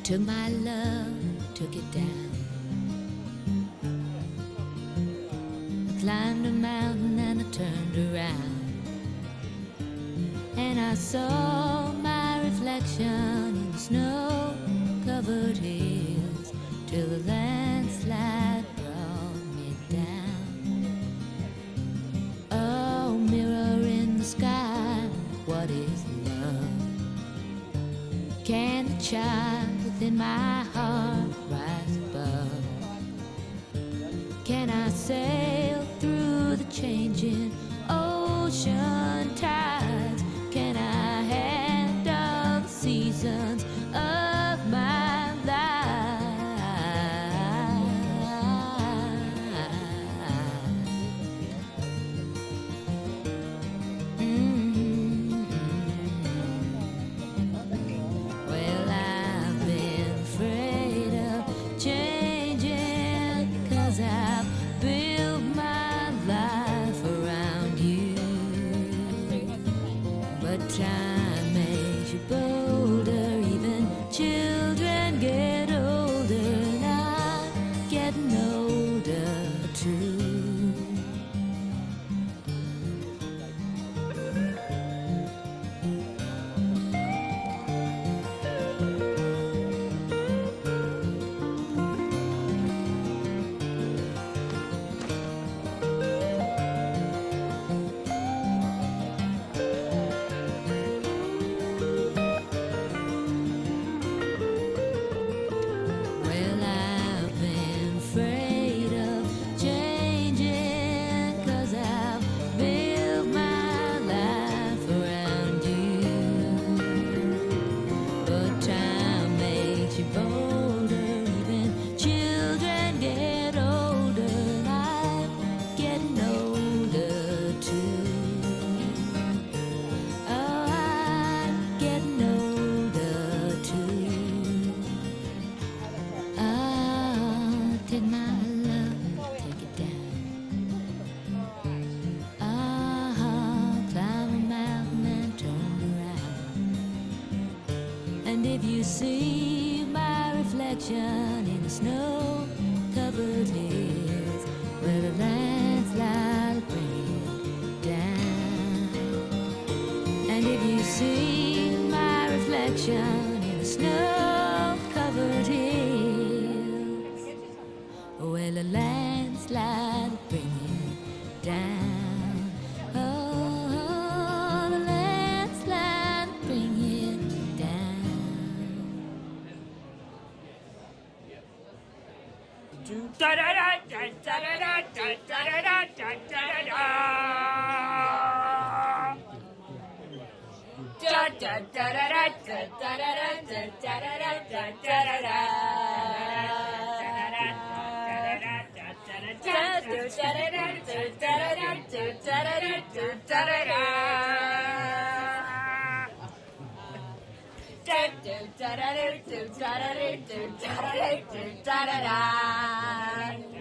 Took my love, took it down. I climbed a mountain and I turned around, and I saw my reflection in the snow-covered hills till the landslide brought me down. Oh, mirror in the sky, what is love? Can the child within my heart rise above? Can I sail through the changing ocean tides? Can I handle the seasons of my life? Well, I've been afraid of changing, 'cause I've built my life around you. But time makes you bolder, even children get older, and I'm getting older too. Well, I've been afraid of changing, 'cause I've built my life around you. But time makes you bolder, even children get older, and I'm getting older too. Oh, I'm getting older too. Take my love, take it down. Climb a mountain and turn around. And if you see my reflection in the snow-covered hills, where the landslide will bring it down. And if you see my reflection in the snow-covered hills, well, the landslide will bring it down. Oh, the landslide will bring it down.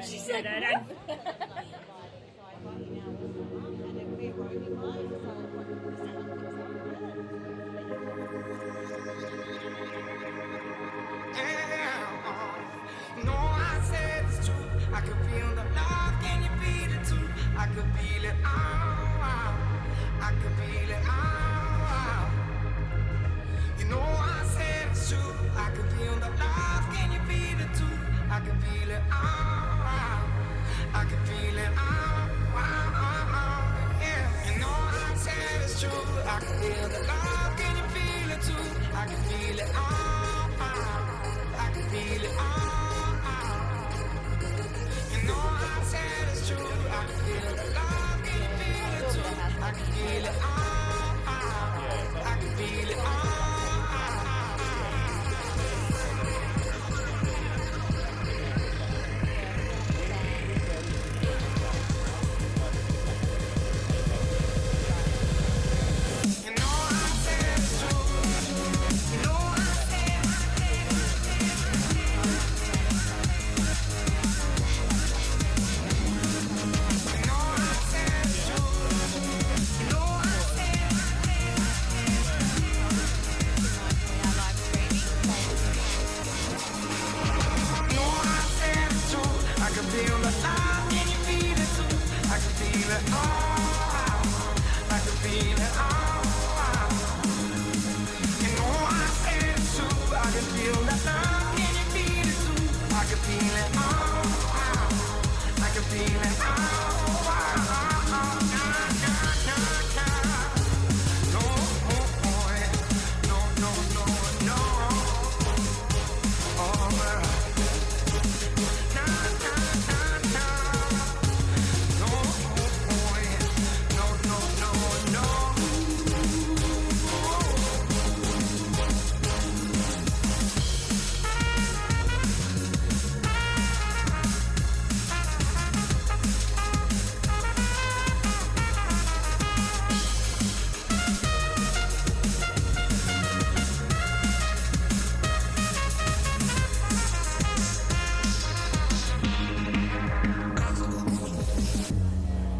She said, no, I said it's true. I could feel the love, can you feel it too? I could feel it, I could feel it, you know I said it's true. I could feel the love, can you feel it too? I could feel it, I could feel it, yeah. You know I said it's true. I could feel the love, can you feel it too? I could feel it, I could feel it, you know I said it's true. I could feel the love, can you feel it too? I could feel it, I could feel it, feel it. I can feel it. No, no, no, no, no. Oh, girl. No,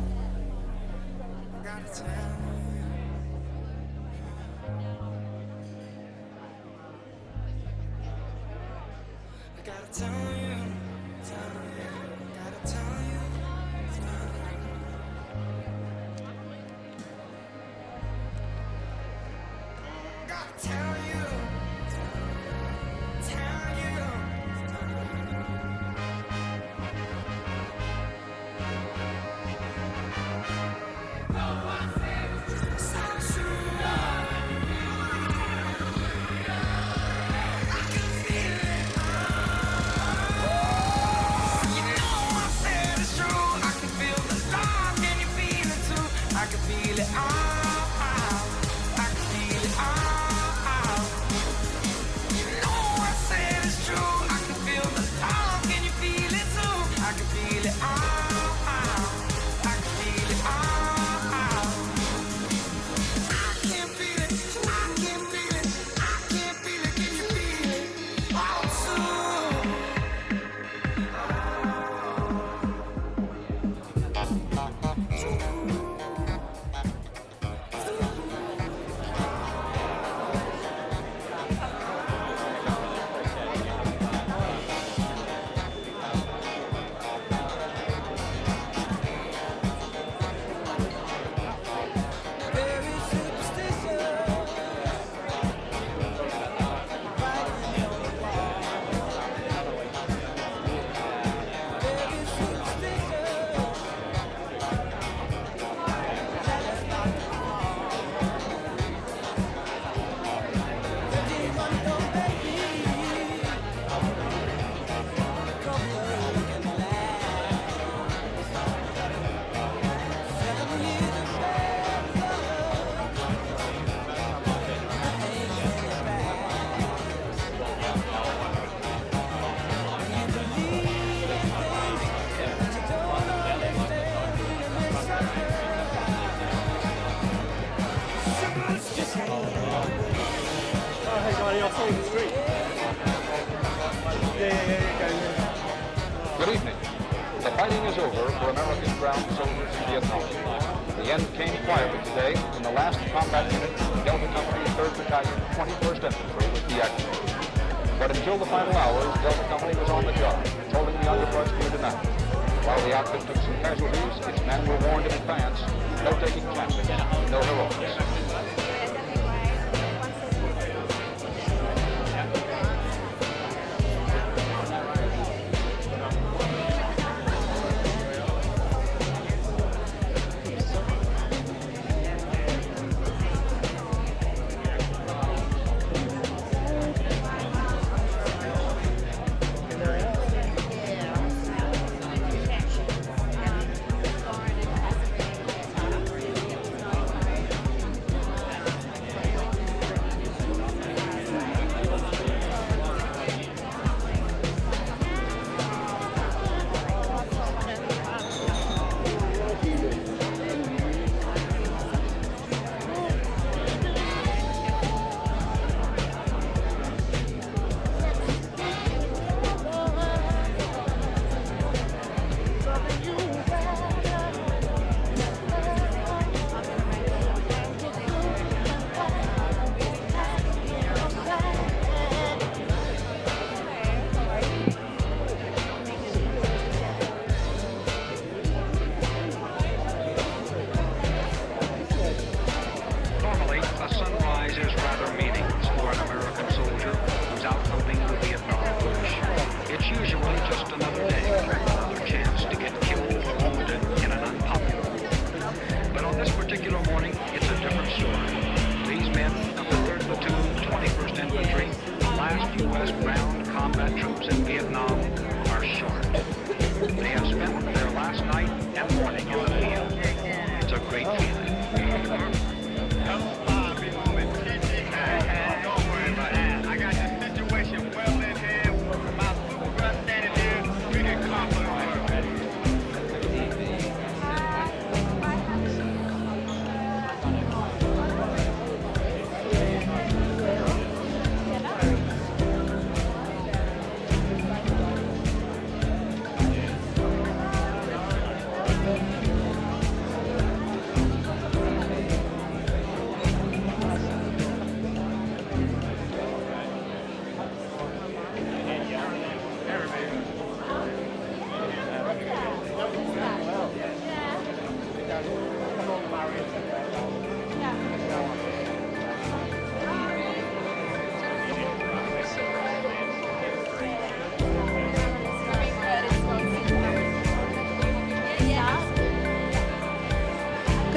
no, no, no. Good evening. The fighting is over for American ground soldiers in Vietnam. The end came quietly today when the last combat unit, Delta Company, 3rd Battalion, 21st Infantry, was deactivated. But until the final hours, Delta Company was on the job, holding the underbrush near tonight. While the outfit took some casualties, its men were warned in advance, no taking chances, no heroics.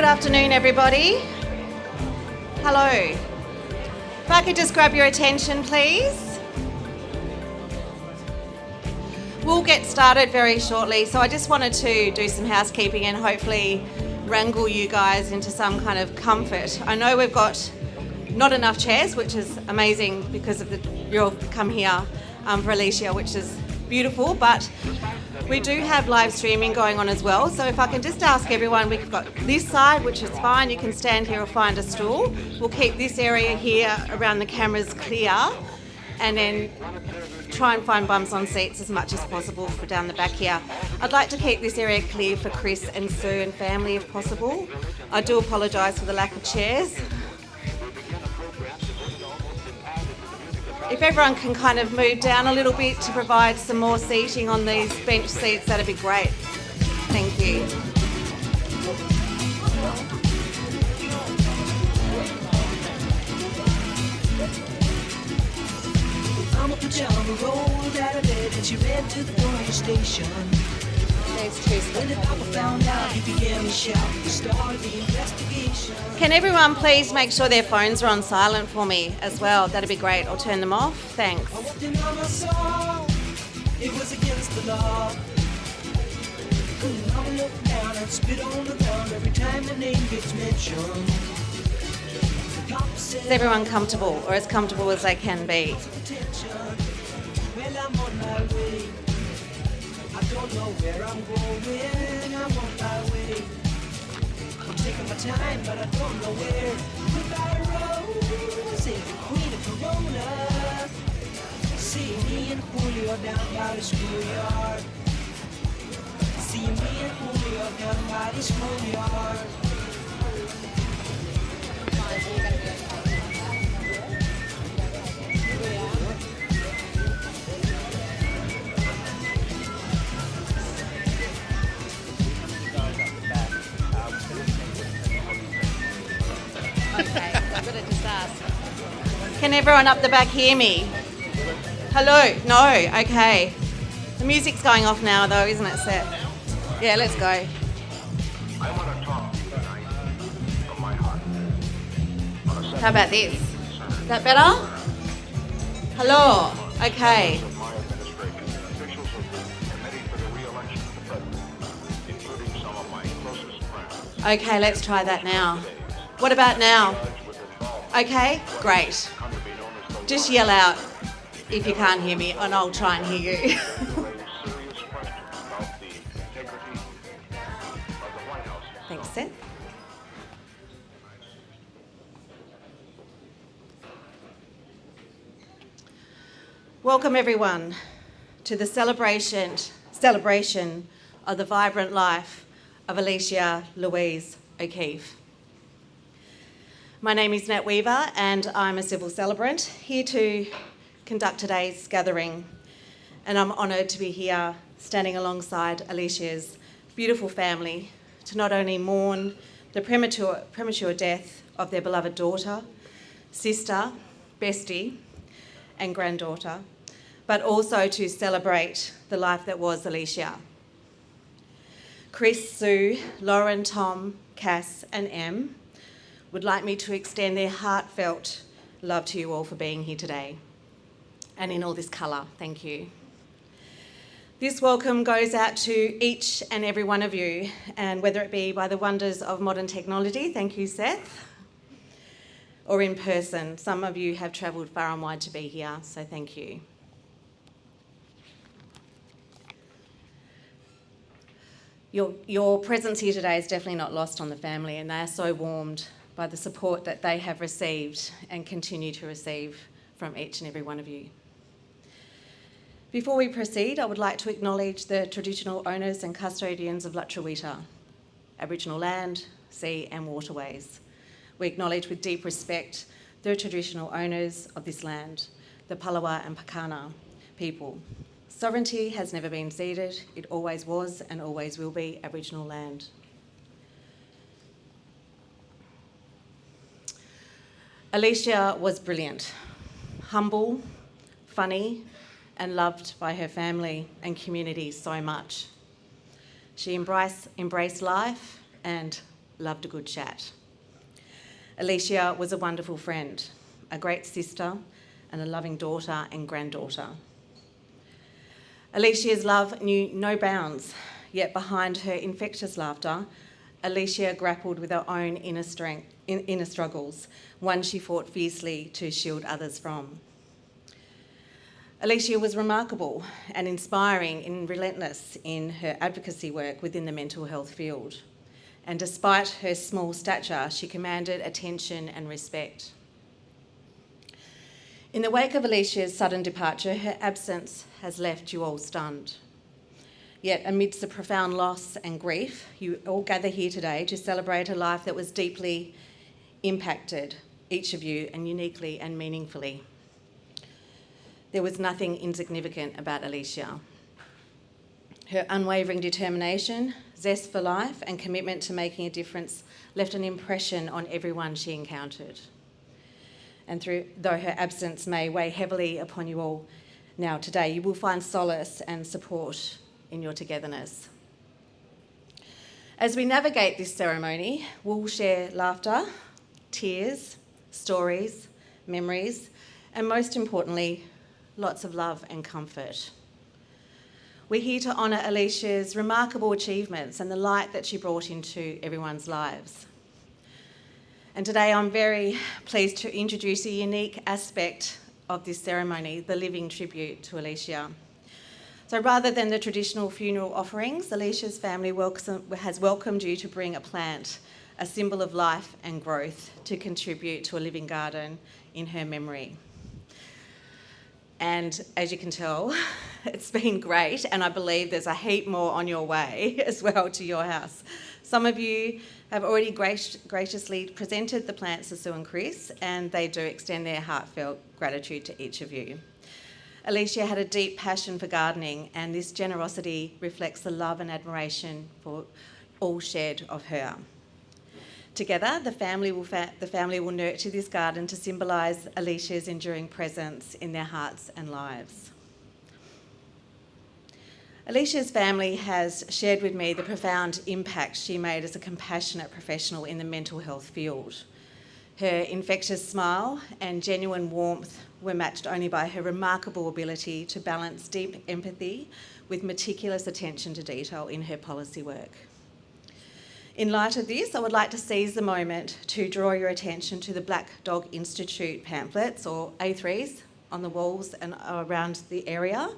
Good afternoon, everybody. Hello. If I could just grab your attention, please. We'll get started very shortly, so I just wanted to do some housekeeping and hopefully wrangle you guys into some kind of comfort. I know we've got not enough chairs, which is amazing because of you'll come here for Alycia, which is beautiful, but we do have live streaming going on as well. So if I can just ask everyone, we've got this side, which is fine. You can stand here or find a stool. We'll keep this area here around the cameras clear, and then try and find bums on seats as much as possible for down the back here. I'd like to keep this area clear for Chris and Sue and family if possible. I do apologise for the lack of chairs. If everyone can kind of move down a little bit to provide some more seating on these bench seats, that'd be great. Thank you. I'm a pajama rolled out of bed and she ran to the police station. When the papa found out, he began to shout. We started the investigation. Can everyone please make sure their phones are on silent for me as well? That'd be great. I'll turn them off. Thanks. I walked in on my soul. It was against the law. Mama looked down and spit on the ground every time the name gets mentioned. The cop said, Is everyone comfortable, or as comfortable as they can be? attention. Well, I'm on my way. I don't know where I'm going. I'm on my way. I'm taking my time, but I don't know where. Goodbye, Rose, the queen of Corona. See me and Julio down by the schoolyard. See me and Julio down by the schoolyard. Okay, I'm going to just ask. Can everyone up the back hear me? Hello? No? Okay. The music's going off now though, isn't it, Seth? Yeah, let's go. I want to talk to you tonight from my heart. How about this? Is that better? Hello? Okay. Of my administration, officials of the Committee for the Re-election of the President, including some of my closest friends. Okay, let's try that now. What about now? Okay, great. Just yell out if you can't hear me and I'll try and hear you. Thanks, Seth. Welcome everyone to the celebration of the vibrant life of Alycia Louise O'Keefe. My name is Nat Weaver and I'm a civil celebrant here to conduct today's gathering, and I'm honoured to be here standing alongside Alycia's beautiful family to not only mourn the premature death of their beloved daughter, sister, bestie and granddaughter, but also to celebrate the life that was Alycia. Chris, Sue, Lauren, Tom, Cass and Em would like me to extend their heartfelt love to you all for being here today. And in all this colour, thank you. This welcome goes out to each and every one of you, and whether it be by the wonders of modern technology, thank you, Seth, or in person. Some of you have travelled far and wide to be here, so thank you. Your presence here today is definitely not lost on the family, and they are so warmed by the support that they have received and continue to receive from each and every one of you. Before we proceed, I would like to acknowledge the traditional owners and custodians of Lutruwita, Aboriginal land, sea and waterways. We acknowledge with deep respect the traditional owners of this land, the Palawa and Pakana people. Sovereignty has never been ceded, it always was and always will be Aboriginal land. Alycia was brilliant, humble, funny, and loved by her family and community so much. She embraced life and loved a good chat. Alycia was a wonderful friend, a great sister, and a loving daughter and granddaughter. Alycia's love knew no bounds, yet behind her infectious laughter, Alycia grappled with her own inner struggles, one she fought fiercely to shield others from. Alycia was remarkable and inspiring and relentless in her advocacy work within the mental health field. And despite her small stature, she commanded attention and respect. In the wake of Alycia's sudden departure, her absence has left you all stunned. Yet amidst the profound loss and grief, you all gather here today to celebrate a life that was deeply impacted, each of you, and uniquely and meaningfully. There was nothing insignificant about Alycia. Her unwavering determination, zest for life, and commitment to making a difference left an impression on everyone she encountered. And though her absence may weigh heavily upon you all now today, you will find solace and support in your togetherness. As we navigate this ceremony, we'll share laughter, tears, stories, memories, and most importantly, lots of love and comfort. We're here to honour Alycia's remarkable achievements and the light that she brought into everyone's lives. And today I'm very pleased to introduce a unique aspect of this ceremony, the living tribute to Alycia. So rather than the traditional funeral offerings, Alycia's family has welcomed you to bring a plant, a symbol of life and growth, to contribute to a living garden in her memory. And as you can tell, it's been great, and I believe there's a heap more on your way as well to your house. Some of you have already graciously presented the plants to Sue and Chris, and they do extend their heartfelt gratitude to each of you. Alycia had a deep passion for gardening, and this generosity reflects the love and admiration for all shared of her. Together, the family will nurture this garden to symbolise Alycia's enduring presence in their hearts and lives. Alycia's family has shared with me the profound impact she made as a compassionate professional in the mental health field. Her infectious smile and genuine warmth were matched only by her remarkable ability to balance deep empathy with meticulous attention to detail in her policy work. In light of this, I would like to seize the moment to draw your attention to the Black Dog Institute pamphlets, or A3s, on the walls and around the area.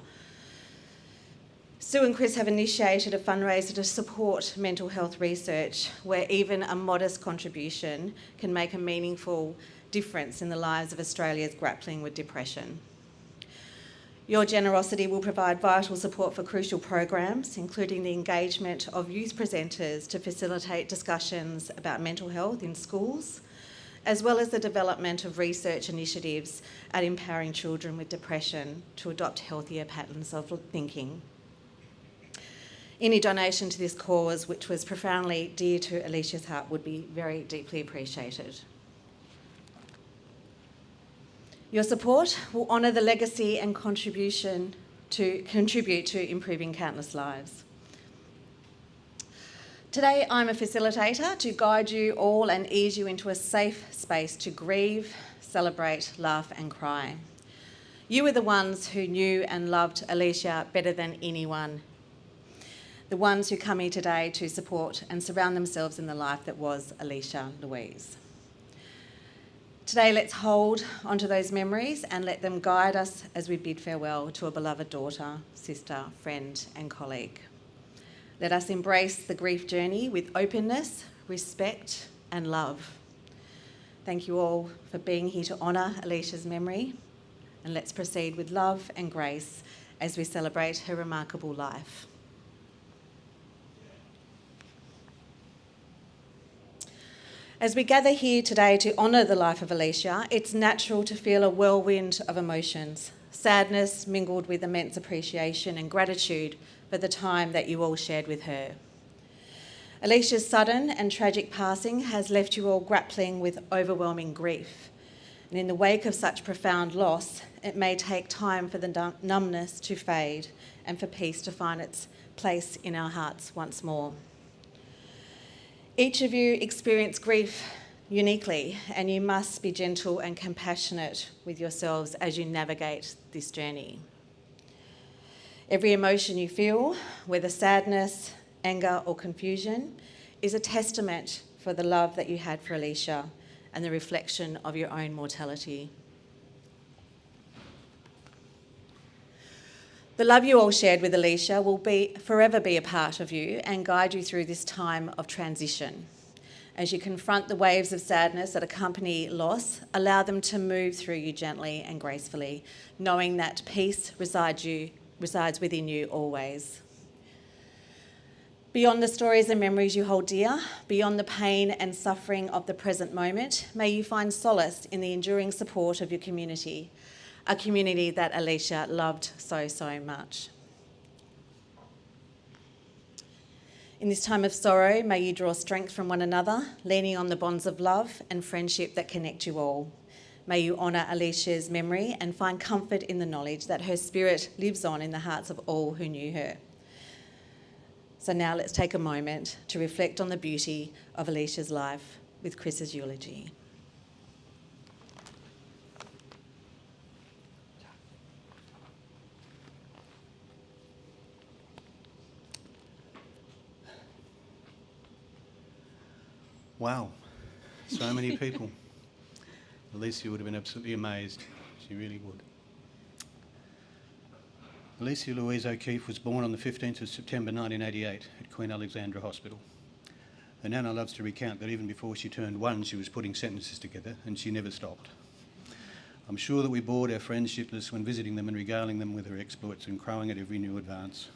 Sue and Chris have initiated a fundraiser to support mental health research, where even a modest contribution can make a meaningful difference in the lives of Australians grappling with depression. Your generosity will provide vital support for crucial programs, including the engagement of youth presenters to facilitate discussions about mental health in schools, as well as the development of research initiatives at empowering children with depression to adopt healthier patterns of thinking. Any donation to this cause, which was profoundly dear to Alycia's heart, would be very deeply appreciated. Your support will honour the legacy and contribute to improving countless lives. Today, I'm a facilitator to guide you all and ease you into a safe space to grieve, celebrate, laugh and cry. You are the ones who knew and loved Alycia better than anyone. The ones who come here today to support and surround themselves in the life that was Alycia Louise. Today, let's hold onto those memories and let them guide us as we bid farewell to a beloved daughter, sister, friend and colleague. Let us embrace the grief journey with openness, respect and love. Thank you all for being here to honour Alycia's memory, and let's proceed with love and grace as we celebrate her remarkable life. As we gather here today to honour the life of Alycia, it's natural to feel a whirlwind of emotions, sadness mingled with immense appreciation and gratitude for the time that you all shared with her. Alycia's sudden and tragic passing has left you all grappling with overwhelming grief. And in the wake of such profound loss, it may take time for the numbness to fade and for peace to find its place in our hearts once more. Each of you experience grief uniquely, and you must be gentle and compassionate with yourselves as you navigate this journey. Every emotion you feel, whether sadness, anger, or confusion, is a testament for the love that you had for Alycia and the reflection of your own mortality. The love you all shared with Alycia will forever be a part of you and guide you through this time of transition. As you confront the waves of sadness that accompany loss, allow them to move through you gently and gracefully, knowing that peace resides within you always. Beyond the stories and memories you hold dear, beyond the pain and suffering of the present moment, may you find solace in the enduring support of your community, a community that Alycia loved so, so much. In this time of sorrow, may you draw strength from one another, leaning on the bonds of love and friendship that connect you all. May you honour Alycia's memory and find comfort in the knowledge that her spirit lives on in the hearts of all who knew her. So now let's take a moment to reflect on the beauty of Alycia's life with Chris's eulogy. Wow, so many people. Alycia would have been absolutely amazed. She really would. Alycia Louise O'Keefe was born on the 15th of September 1988 at Queen Alexandra Hospital. Her nana loves to recount that even before she turned 1, she was putting sentences together, and she never stopped. I'm sure that we bored our friends shitless when visiting them and regaling them with her exploits and crowing at every new advance.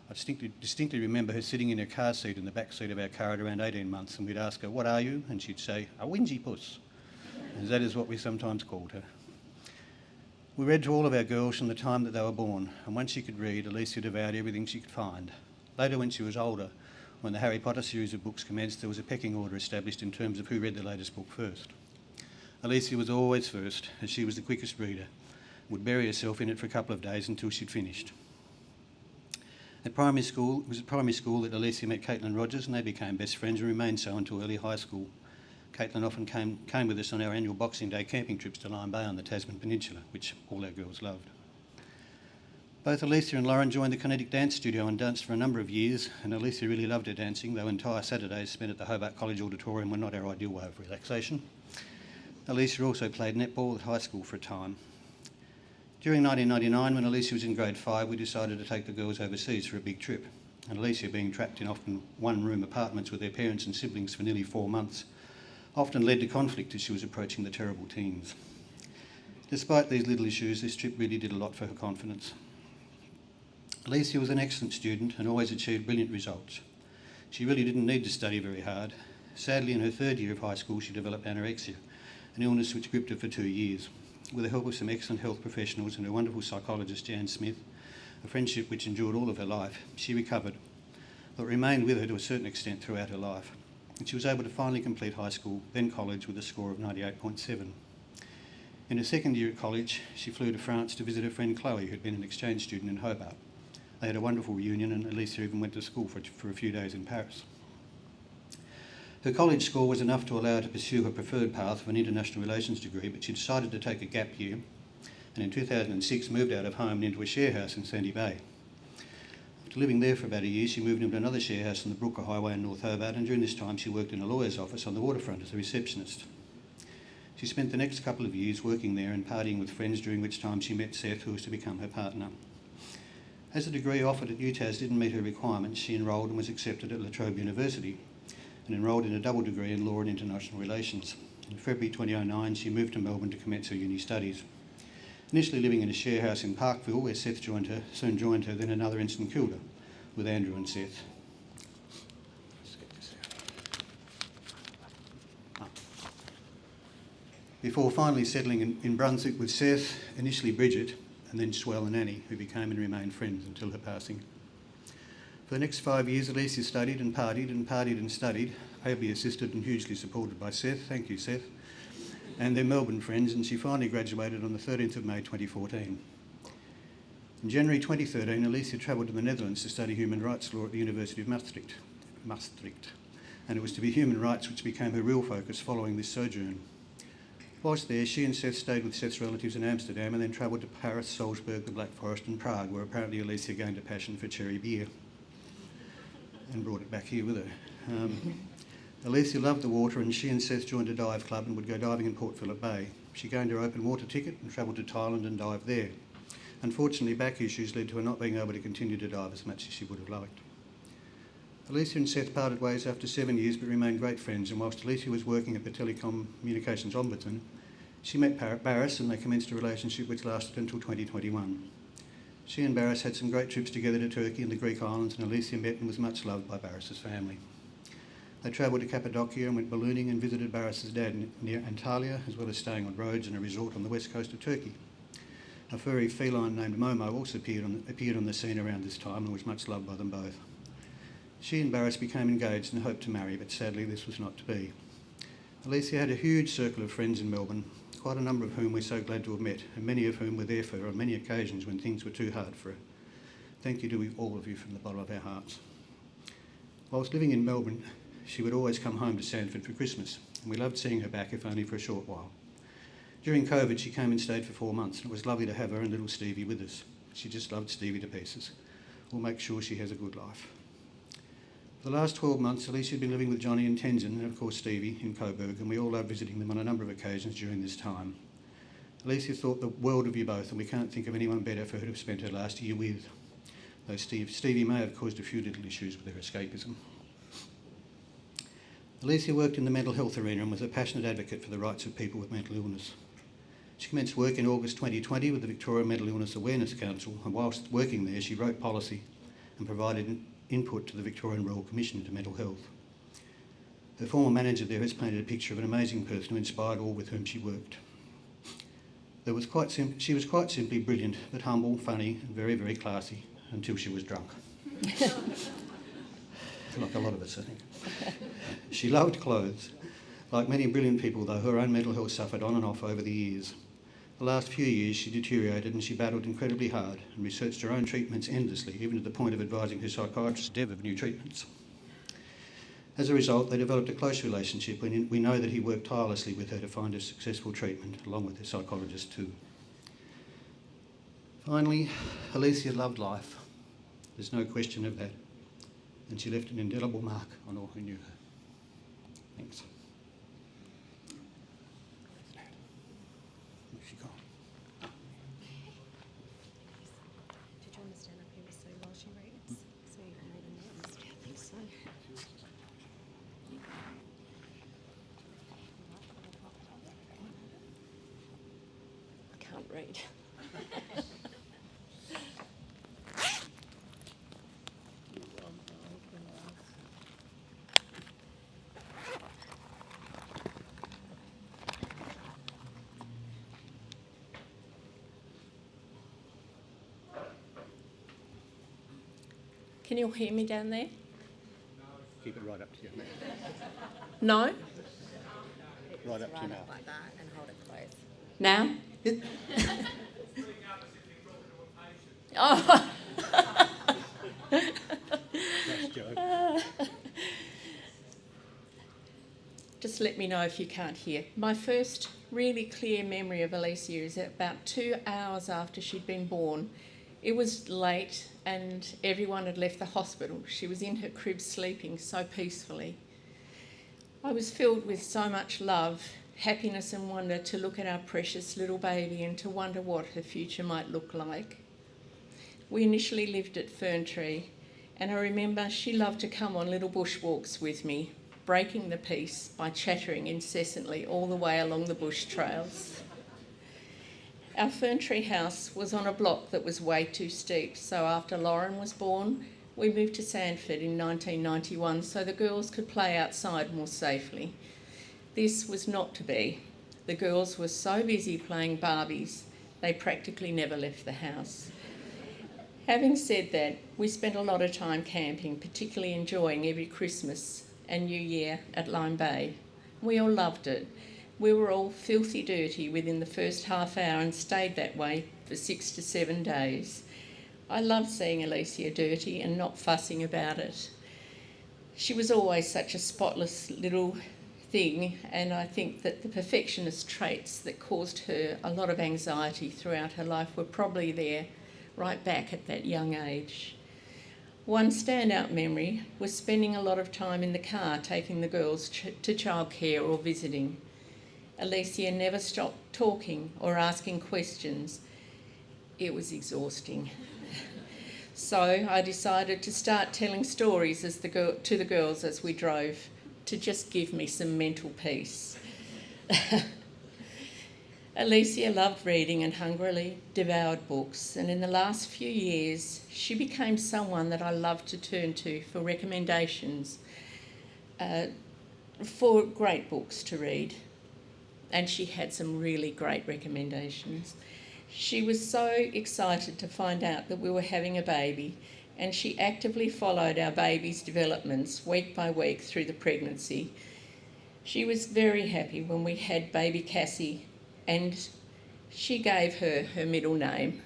I distinctly remember her sitting in her car seat in the back seat of our car at around 18 months, and we'd ask her, "What are you?" And she'd say, "A whingy puss." And that is what we sometimes called her. We read to all of our girls from the time that they were born, and once she could read, Alycia devoured everything she could find. Later, when she was older, when the Harry Potter series of books commenced, there was a pecking order established in terms of who read the latest book first. Alycia was always first, as she was the quickest reader, would bury herself in it for a couple of days until she'd finished. It was at primary school that Alycia met Caitlin Rogers, and they became best friends and remained so until early high school. Caitlin often came with us on our annual Boxing Day camping trips to Lyme Bay on the Tasman Peninsula, which all our girls loved. Both Alycia and Lauren joined the Kinetic Dance Studio and danced for a number of years, and Alycia really loved her dancing, though entire Saturdays spent at the Hobart College Auditorium were not our ideal way of relaxation. Alycia also played netball at high school for a time. During 1999, when Alycia was in grade 5, we decided to take the girls overseas for a big trip, and Alycia, being trapped in often one-room apartments with their parents and siblings for nearly 4 months, often led to conflict as she was approaching the terrible teens. Despite these little issues, this trip really did a lot for her confidence. Alycia was an excellent student and always achieved brilliant results. She really didn't need to study very hard. Sadly, in her 3rd year of high school, she developed anorexia, an illness which gripped her for 2 years. With the help of some excellent health professionals and her wonderful psychologist, Jan Smith, a friendship which endured all of her life, she recovered, but remained with her to a certain extent throughout her life. And she was able to finally complete high school, then college, with a score of 98.7. In her 2nd year at college, she flew to France to visit her friend Chloe, who had been an exchange student in Hobart. They had a wonderful reunion, and Alycia even went to school for a few days in Paris. Her college score was enough to allow her to pursue her preferred path of an international relations degree, but she decided to take a gap year, and in 2006 moved out of home and into a share house in Sandy Bay. After living there for about a year, she moved into another share house on the Brooker Highway in North Hobart, and during this time she worked in a lawyer's office on the waterfront as a receptionist. She spent the next couple of years working there and partying with friends, during which time she met Seth, who was to become her partner. As the degree offered at UTAS didn't meet her requirements, she enrolled and was accepted at La Trobe University, and enrolled in a double degree in Law and International Relations. In February 2009, she moved to Melbourne to commence her uni studies. Initially living in a share house in Parkville, where Seth soon joined her, then another in St Kilda with Andrew and Seth. Before finally settling in Brunswick with Seth, initially Bridget, and then Swell and Annie, who became and remained friends until her passing. For the next 5 years, Alycia studied and partied and partied and studied, ably assisted and hugely supported by Seth, thank you Seth, and their Melbourne friends, and she finally graduated on the 13th of May 2014. In January 2013, Alycia travelled to the Netherlands to study human rights law at the University of Maastricht. and it was to be human rights which became her real focus following this sojourn. Whilst there, she and Seth stayed with Seth's relatives in Amsterdam and then travelled to Paris, Salzburg, the Black Forest and Prague, where apparently Alycia gained a passion for cherry beer and brought it back here with her. Alycia loved the water, and she and Seth joined a dive club and would go diving in Port Phillip Bay. She gained her open water ticket and travelled to Thailand and dived there. Unfortunately, back issues led to her not being able to continue to dive as much as she would have liked. Alycia and Seth parted ways after 7 years but remained great friends, and whilst Alycia was working at the Telecommunications Ombudsman, she met Barris and they commenced a relationship which lasted until 2021. She and Barris had some great trips together to Turkey and the Greek islands, and Alycia met and was much loved by Barris's family. They travelled to Cappadocia and went ballooning and visited Barris's dad near Antalya, as well as staying on Rhodes and a resort on the west coast of Turkey. A furry feline named Momo also appeared on the scene around this time and was much loved by them both. She and Barris became engaged and hoped to marry, but sadly this was not to be. Alycia had a huge circle of friends in Melbourne, quite a number of whom we're so glad to have met, and many of whom were there for her on many occasions when things were too hard for her. Thank you to all of you from the bottom of our hearts. Whilst living in Melbourne, she would always come home to Sandford for Christmas, and we loved seeing her back, if only for a short while. During COVID, she came and stayed for 4 months, and it was lovely to have her and little Stevie with us. She just loved Stevie to pieces. We'll make sure she has a good life. For the last 12 months, Alycia had been living with Johnny and Tenzin, and of course Stevie, in Coburg, and we all loved visiting them on a number of occasions during this time. Alycia thought the world of you both, and we can't think of anyone better for her to have spent her last year with, though Stevie may have caused a few little issues with her escapism. Alycia worked in the mental health arena and was a passionate advocate for the rights of people with mental illness. She commenced work in August 2020 with the Victoria Mental Illness Awareness Council, and whilst working there she wrote policy and provided input to the Victorian Royal Commission into mental health. Her former manager there has painted a picture of an amazing person who inspired all with whom she worked. She was quite simply brilliant, but humble, funny and very, very classy, until she was drunk. Like a lot of us, I think. She loved clothes. Like many brilliant people, though, her own mental health suffered on and off over the years. The last few years she deteriorated and she battled incredibly hard and researched her own treatments endlessly, even to the point of advising her psychiatrist Dev of new treatments. As a result, they developed a close relationship, and we know that he worked tirelessly with her to find a successful treatment, along with her psychologist too. Finally, Alycia loved life. There's no question of that. And she left an indelible mark on all who knew her. Thanks. Where's she gone? Did you want to stand up here so while she reads? So you can read the names? Yeah, I think so. I can't read. Can you hear me down there? Keep it right up to your mouth. No? Right up to your mouth. Like that and hold it close. Now? Oh. That's a joke. Just let me know if you can't hear. My first really clear memory of Alycia is about 2 hours after she'd been born. It was late and everyone had left the hospital. She was in her crib sleeping so peacefully. I was filled with so much love, happiness and wonder to look at our precious little baby and to wonder what her future might look like. We initially lived at Ferntree, and I remember she loved to come on little bushwalks with me, breaking the peace by chattering incessantly all the way along the bush trails. Our Ferntree house was on a block that was way too steep, so after Lauren was born, we moved to Sandford in 1991 so the girls could play outside more safely. This was not to be. The girls were so busy playing Barbies, they practically never left the house. Having said that, we spent a lot of time camping, particularly enjoying every Christmas and New Year at Lime Bay. We all loved it. We were all filthy dirty within the first half hour and stayed that way for 6 to 7 days. I loved seeing Alycia dirty and not fussing about it. She was always such a spotless little thing, and I think that the perfectionist traits that caused her a lot of anxiety throughout her life were probably there right back at that young age. One standout memory was spending a lot of time in the car taking the girls to childcare or visiting. Alycia never stopped talking or asking questions. It was exhausting. So I decided to start telling stories to the girls as we drove, to just give me some mental peace. Alycia loved reading and hungrily devoured books, and in the last few years she became someone that I loved to turn to for recommendations for great books to read, and she had some really great recommendations. She was so excited to find out that we were having a baby, and she actively followed our baby's developments week by week through the pregnancy. She was very happy when we had baby Cassie, and she gave her her middle name.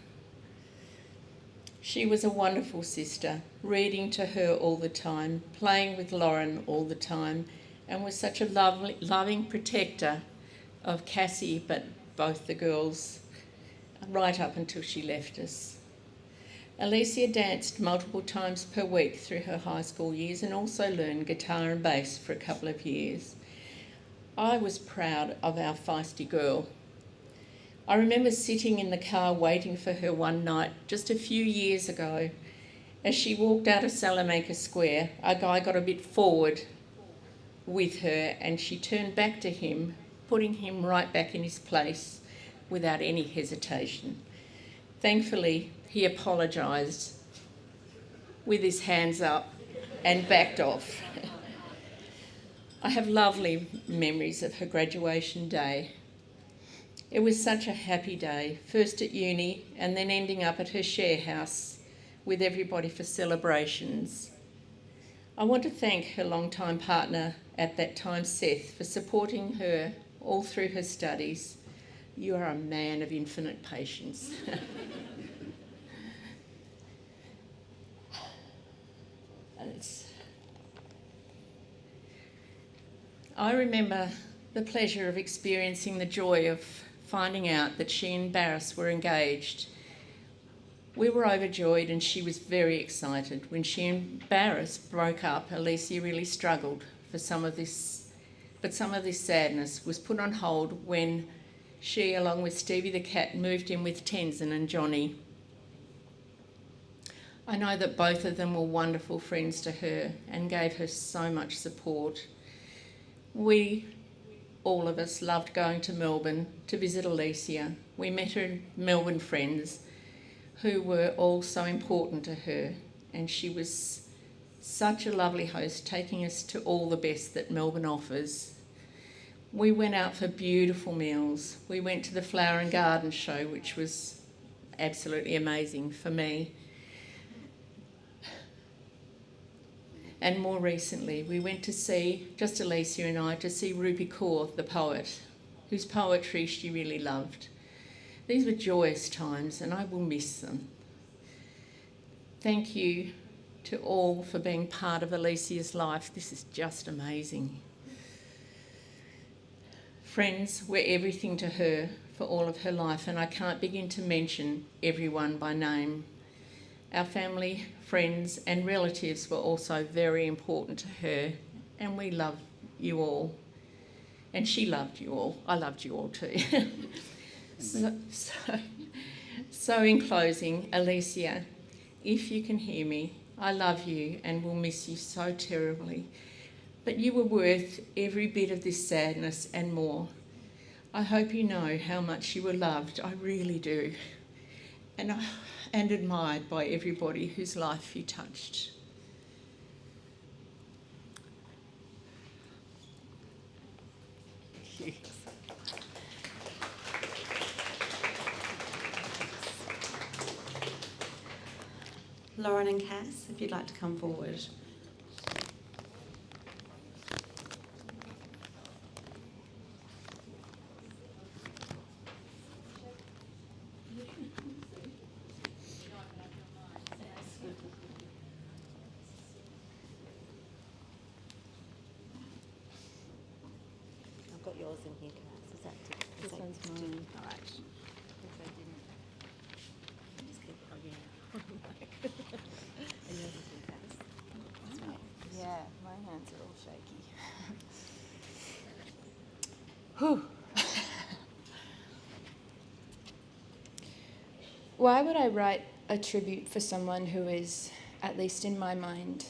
She was a wonderful sister, reading to her all the time, playing with Lauren all the time, and was such a loving protector of Cassie, but both the girls, right up until she left us. Alycia danced multiple times per week through her high school years and also learned guitar and bass for a couple of years. I was proud of our feisty girl. I remember sitting in the car waiting for her one night just a few years ago. As she walked out of Salamanca Square, a guy got a bit forward with her and she turned back to him, putting him right back in his place without any hesitation. Thankfully, he apologised with his hands up and backed off. I have lovely memories of her graduation day. It was such a happy day, first at uni and then ending up at her share house with everybody for celebrations. I want to thank her long-time partner at that time, Seth, for supporting her all through her studies. You are a man of infinite patience. I remember the pleasure of experiencing the joy of finding out that she and Barris were engaged. We were overjoyed and she was very excited. When she and Barris broke up, Alycia really struggled for some of this, but some of this sadness was put on hold when she, along with Stevie the cat, moved in with Tenzin and Johnny. I know that both of them were wonderful friends to her and gave her so much support. We, all of us, loved going to Melbourne to visit Alycia. We met her Melbourne friends who were all so important to her, and she was such a lovely host, taking us to all the best that Melbourne offers. We went out for beautiful meals. We went to the Flower and Garden Show, which was absolutely amazing for me. And more recently, we went to see, just Alycia and I, to see Rupi Kaur, the poet, whose poetry she really loved. These were joyous times and I will miss them. Thank you to all for being part of Alycia's life. This is just amazing. Friends were everything to her for all of her life, and I can't begin to mention everyone by name. Our family, friends and relatives were also very important to her, and we love you all. And she loved you all. I loved you all too. So in closing, Alycia, if you can hear me, I love you and will miss you so terribly. But you were worth every bit of this sadness and more. I hope you know how much you were loved. I really do. And admired by everybody whose life you touched. Thank you. Lauren and Cass, if you'd like to come forward. yours in here, Cass. Is that This one's mine. All right. Because I didn't. I just keep plugging it. And yours is in Cass. That's right. Yeah, my hands are all shaky. Whew. Why would I write a tribute for someone who is, at least in my mind,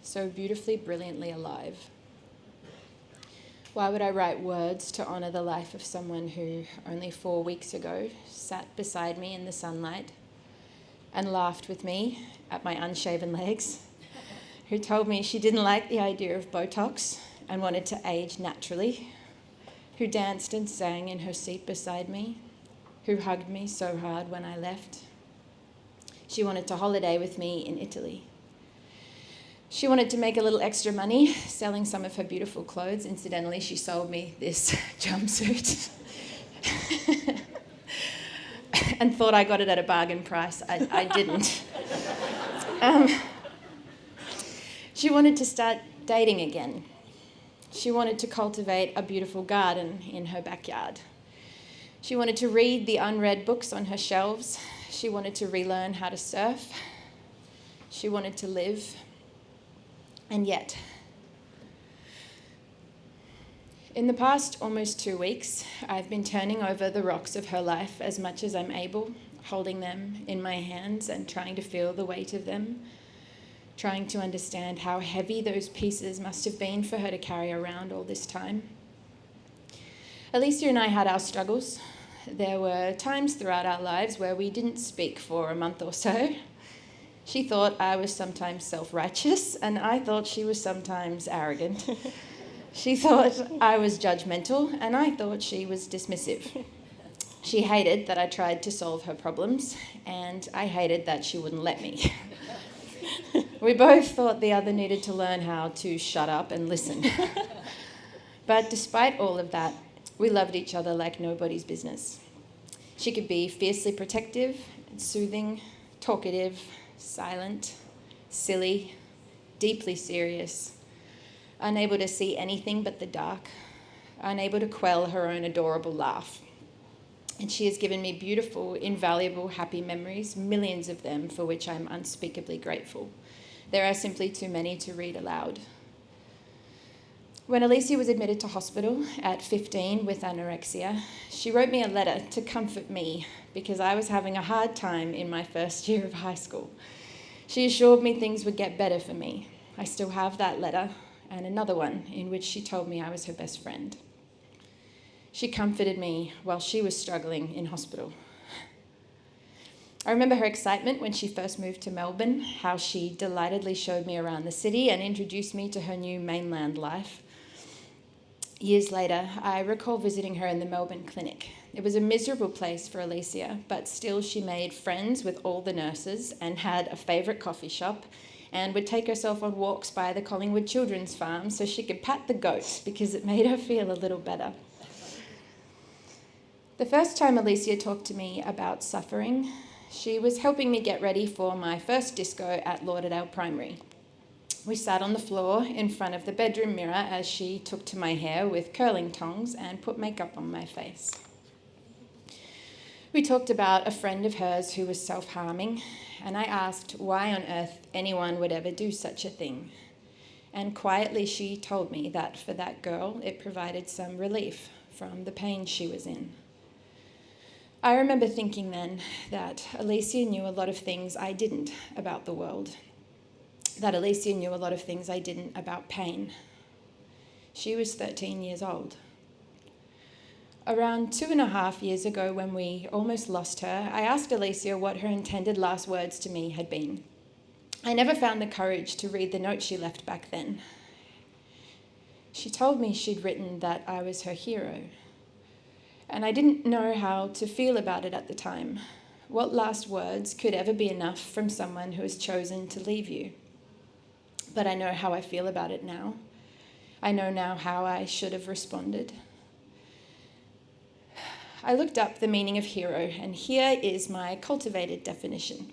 so beautifully, brilliantly alive? Why would I write words to honour the life of someone who, only 4 weeks ago, sat beside me in the sunlight and laughed with me at my unshaven legs, who told me she didn't like the idea of Botox and wanted to age naturally, who danced and sang in her seat beside me, who hugged me so hard when I left. She wanted to holiday with me in Italy. She wanted to make a little extra money selling some of her beautiful clothes. Incidentally, she sold me this jumpsuit and thought I got it at a bargain price. I didn't. She wanted to start dating again. She wanted to cultivate a beautiful garden in her backyard. She wanted to read the unread books on her shelves. She wanted to relearn how to surf. She wanted to live. And yet, in the past almost 2 weeks, I've been turning over the rocks of her life as much as I'm able, holding them in my hands and trying to feel the weight of them, trying to understand how heavy those pieces must have been for her to carry around all this time. Alycia and I had our struggles. There were times throughout our lives where we didn't speak for a month or so. She thought I was sometimes self-righteous, and I thought she was sometimes arrogant. She thought I was judgmental, and I thought she was dismissive. She hated that I tried to solve her problems, and I hated that she wouldn't let me. We both thought the other needed to learn how to shut up and listen. But despite all of that, we loved each other like nobody's business. She could be fiercely protective, soothing, talkative, silent, silly, deeply serious, unable to see anything but the dark, unable to quell her own adorable laugh. And she has given me beautiful, invaluable, happy memories, millions of them, for which I'm unspeakably grateful. There are simply too many to read aloud. When Alycia was admitted to hospital at 15 with anorexia, she wrote me a letter to comfort me because I was having a hard time in my first year of high school. She assured me things would get better for me. I still have that letter and another one in which she told me I was her best friend. She comforted me while she was struggling in hospital. I remember her excitement when she first moved to Melbourne, how she delightedly showed me around the city and introduced me to her new mainland life. Years later, I recall visiting her in the Melbourne clinic. It was a miserable place for Alycia, but still she made friends with all the nurses and had a favourite coffee shop and would take herself on walks by the Collingwood Children's Farm so she could pat the goats because it made her feel a little better. The first time Alycia talked to me about suffering, she was helping me get ready for my first disco at Lauderdale Primary. We sat on the floor in front of the bedroom mirror as she took to my hair with curling tongs and put makeup on my face. We talked about a friend of hers who was self-harming, and I asked why on earth anyone would ever do such a thing. And quietly she told me that for that girl it provided some relief from the pain she was in. I remember thinking then that Alycia knew a lot of things I didn't about the world. That Alycia knew a lot of things I didn't about pain. She was 13 years old. Around 2.5 years ago, when we almost lost her, I asked Alycia what her intended last words to me had been. I never found the courage to read the note she left back then. She told me she'd written that I was her hero. And I didn't know how to feel about it at the time. What last words could ever be enough from someone who has chosen to leave you? But I know how I feel about it now. I know now how I should have responded. I looked up the meaning of hero, and here is my cultivated definition.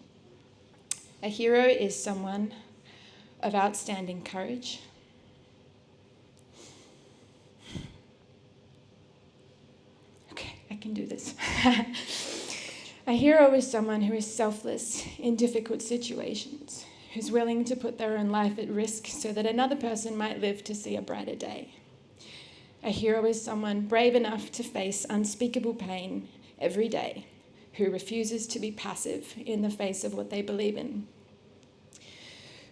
A hero is someone of outstanding courage, A hero is someone who is selfless in difficult situations, who's willing to put their own life at risk so that another person might live to see a brighter day. A hero is someone brave enough to face unspeakable pain every day, who refuses to be passive in the face of what they believe in.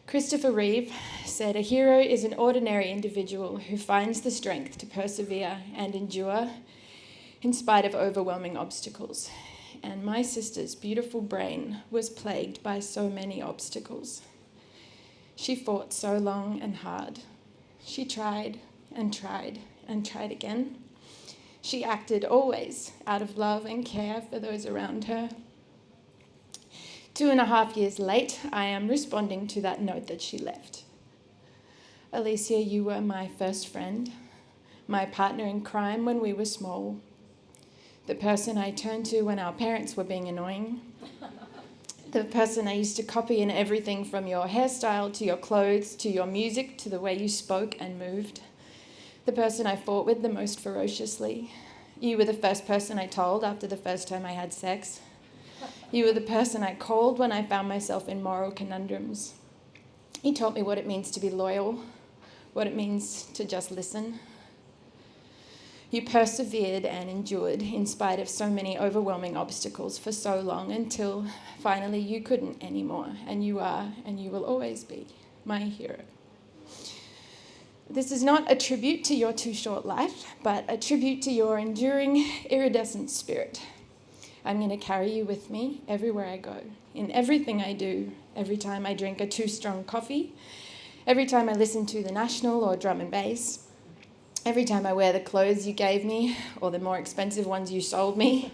Christopher Reeve said, "A hero is an ordinary individual who finds the strength to persevere and endure in spite of overwhelming obstacles." And my sister's beautiful brain was plagued by so many obstacles. She fought so long and hard. She tried and tried and tried again. She acted always out of love and care for those around her. 2.5 years late, I am responding to that note that she left. Alycia, you were my first friend, my partner in crime when we were small, the person I turned to when our parents were being annoying, the person I used to copy in everything from your hairstyle to your clothes to your music to the way you spoke and moved, the person I fought with the most ferociously. You were the first person I told after the first time I had sex. You were the person I called when I found myself in moral conundrums. You taught me what it means to be loyal, what it means to just listen. You persevered and endured in spite of so many overwhelming obstacles for so long until finally you couldn't anymore, and you are and you will always be my hero. This is not a tribute to your too short life, but a tribute to your enduring, iridescent spirit. I'm going to carry you with me everywhere I go, in everything I do, every time I drink a too strong coffee, every time I listen to the National or drum and bass, every time I wear the clothes you gave me or the more expensive ones you sold me,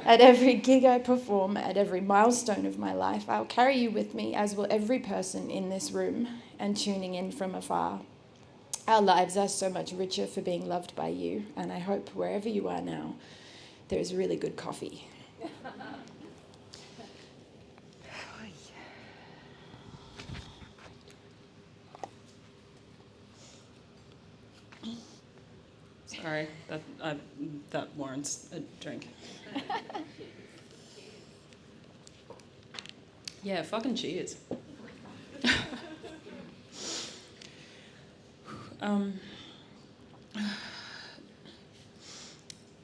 at every gig I perform, at every milestone of my life, I'll carry you with me, as will every person in this room and tuning in from afar. Our lives are so much richer for being loved by you, and I hope wherever you are now, there is really good coffee. Sorry, that warrants a drink. Yeah, fucking cheers.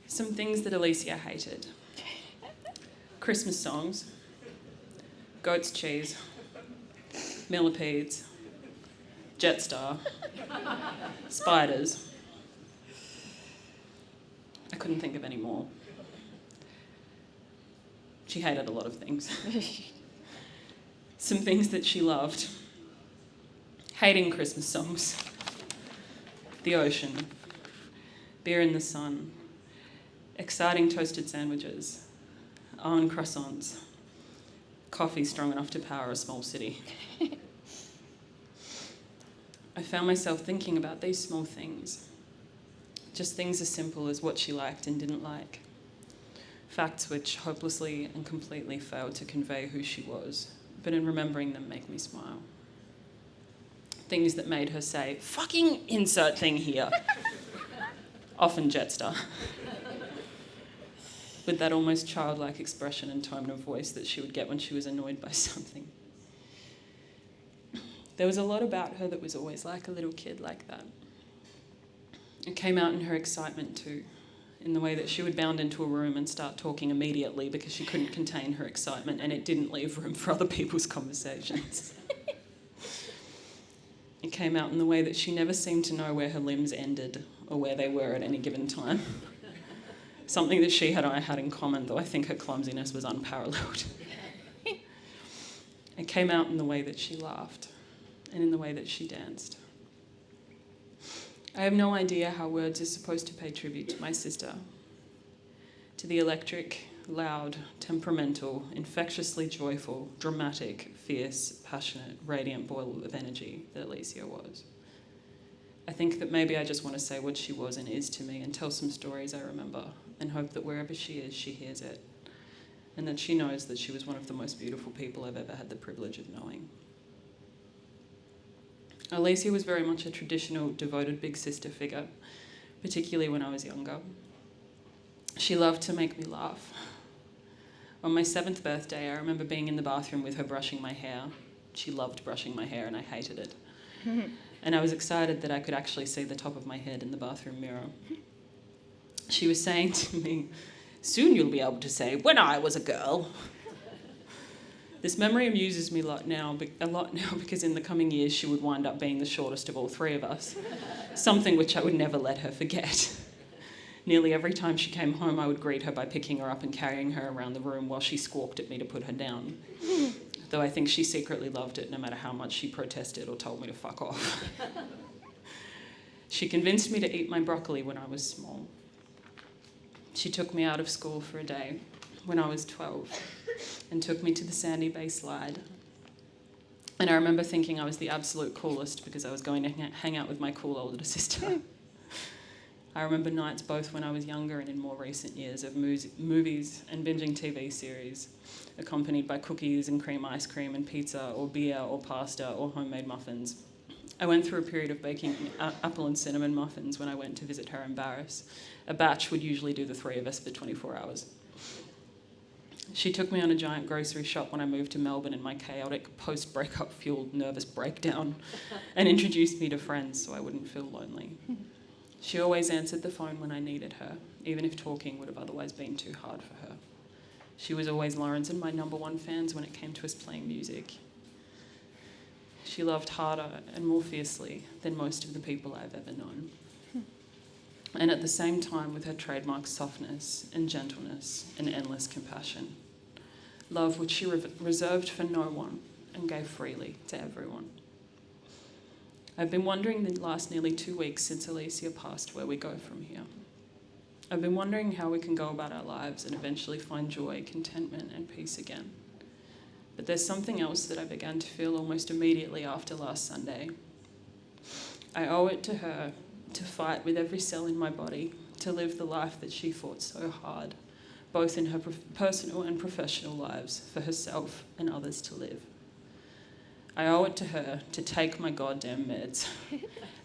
Some things that Alycia hated. Christmas songs, goat's cheese, millipedes, Jetstar, spiders. I couldn't think of any more. She hated a lot of things. Some things that she loved. Hating Christmas songs. The ocean. Beer in the sun. Exciting toasted sandwiches. Almond croissants. Coffee strong enough to power a small city. I found myself thinking about these small things. Just things as simple as what she liked and didn't like. Facts which hopelessly and completely failed to convey who she was, but in remembering them make me smile. Things that made her say, "Fucking insert thing here." Often Jetstar. With that almost childlike expression and tone of voice that she would get when she was annoyed by something. There was a lot about her that was always like a little kid like that. It came out in her excitement too, in the way that she would bound into a room and start talking immediately because she couldn't contain her excitement, and it didn't leave room for other people's conversations. It came out in the way that she never seemed to know where her limbs ended or where they were at any given time. Something that she and I had in common, though I think her clumsiness was unparalleled. It came out in the way that she laughed and in the way that she danced. I have no idea how words are supposed to pay tribute to my sister, to the electric, loud, temperamental, infectiously joyful, dramatic, fierce, passionate, radiant ball of energy that Alycia was. I think that maybe I just want to say what she was and is to me and tell some stories I remember and hope that wherever she is, she hears it and that she knows that she was one of the most beautiful people I've ever had the privilege of knowing. Alycia was very much a traditional, devoted big sister figure, particularly when I was younger. She loved to make me laugh. On my 7th birthday, I remember being in the bathroom with her brushing my hair. She loved brushing my hair and I hated it. And I was excited that I could actually see the top of my head in the bathroom mirror. She was saying to me, "Soon you'll be able to say, 'when I was a girl.'" This memory amuses me a lot now because in the coming years she would wind up being the shortest of all three of us, something which I would never let her forget. Nearly every time she came home, I would greet her by picking her up and carrying her around the room while she squawked at me to put her down. Though I think she secretly loved it no matter how much she protested or told me to fuck off. She convinced me to eat my broccoli when I was small. She took me out of school for a day when I was 12 and took me to the Sandy Bay slide. And I remember thinking I was the absolute coolest because I was going to hang out with my cool older sister. I remember nights both when I was younger and in more recent years of movies and binging TV series, accompanied by cookies and cream ice cream and pizza or beer or pasta or homemade muffins. I went through a period of baking apple and cinnamon muffins when I went to visit her in Barris. A batch would usually do the three of us for 24 hours. She took me on a giant grocery shop when I moved to Melbourne in my chaotic post-breakup fueled nervous breakdown and introduced me to friends so I wouldn't feel lonely. She always answered the phone when I needed her, even if talking would have otherwise been too hard for her. She was always Lawrence and my #1 fans when it came to us playing music. She loved harder and more fiercely than most of the people I've ever known. And at the same time with her trademark softness and gentleness and endless compassion. Love which she reserved for no one and gave freely to everyone. I've been wondering the last nearly 2 weeks since Alycia passed where we go from here. I've been wondering how we can go about our lives and eventually find joy, contentment and peace again. But there's something else that I began to feel almost immediately after last Sunday. I owe it to her to fight with every cell in my body to live the life that she fought so hard, both in her personal and professional lives, for herself and others to live. I owe it to her to take my goddamn meds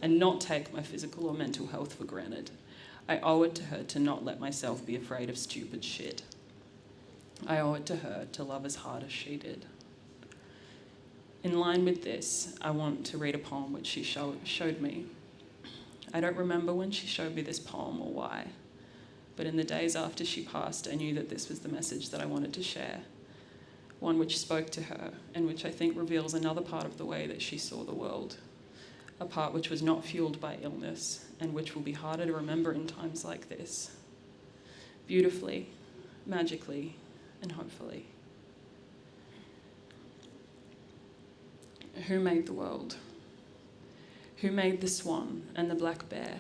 and not take my physical or mental health for granted. I owe it to her to not let myself be afraid of stupid shit. I owe it to her to love as hard as she did. In line with this, I want to read a poem which she showed me. I don't remember when she showed me this poem or why, but in the days after she passed, I knew that this was the message that I wanted to share. One which spoke to her and which I think reveals another part of the way that she saw the world, a part which was not fueled by illness and which will be harder to remember in times like this. Beautifully, magically, and hopefully. Who made the world? Who made the swan and the black bear?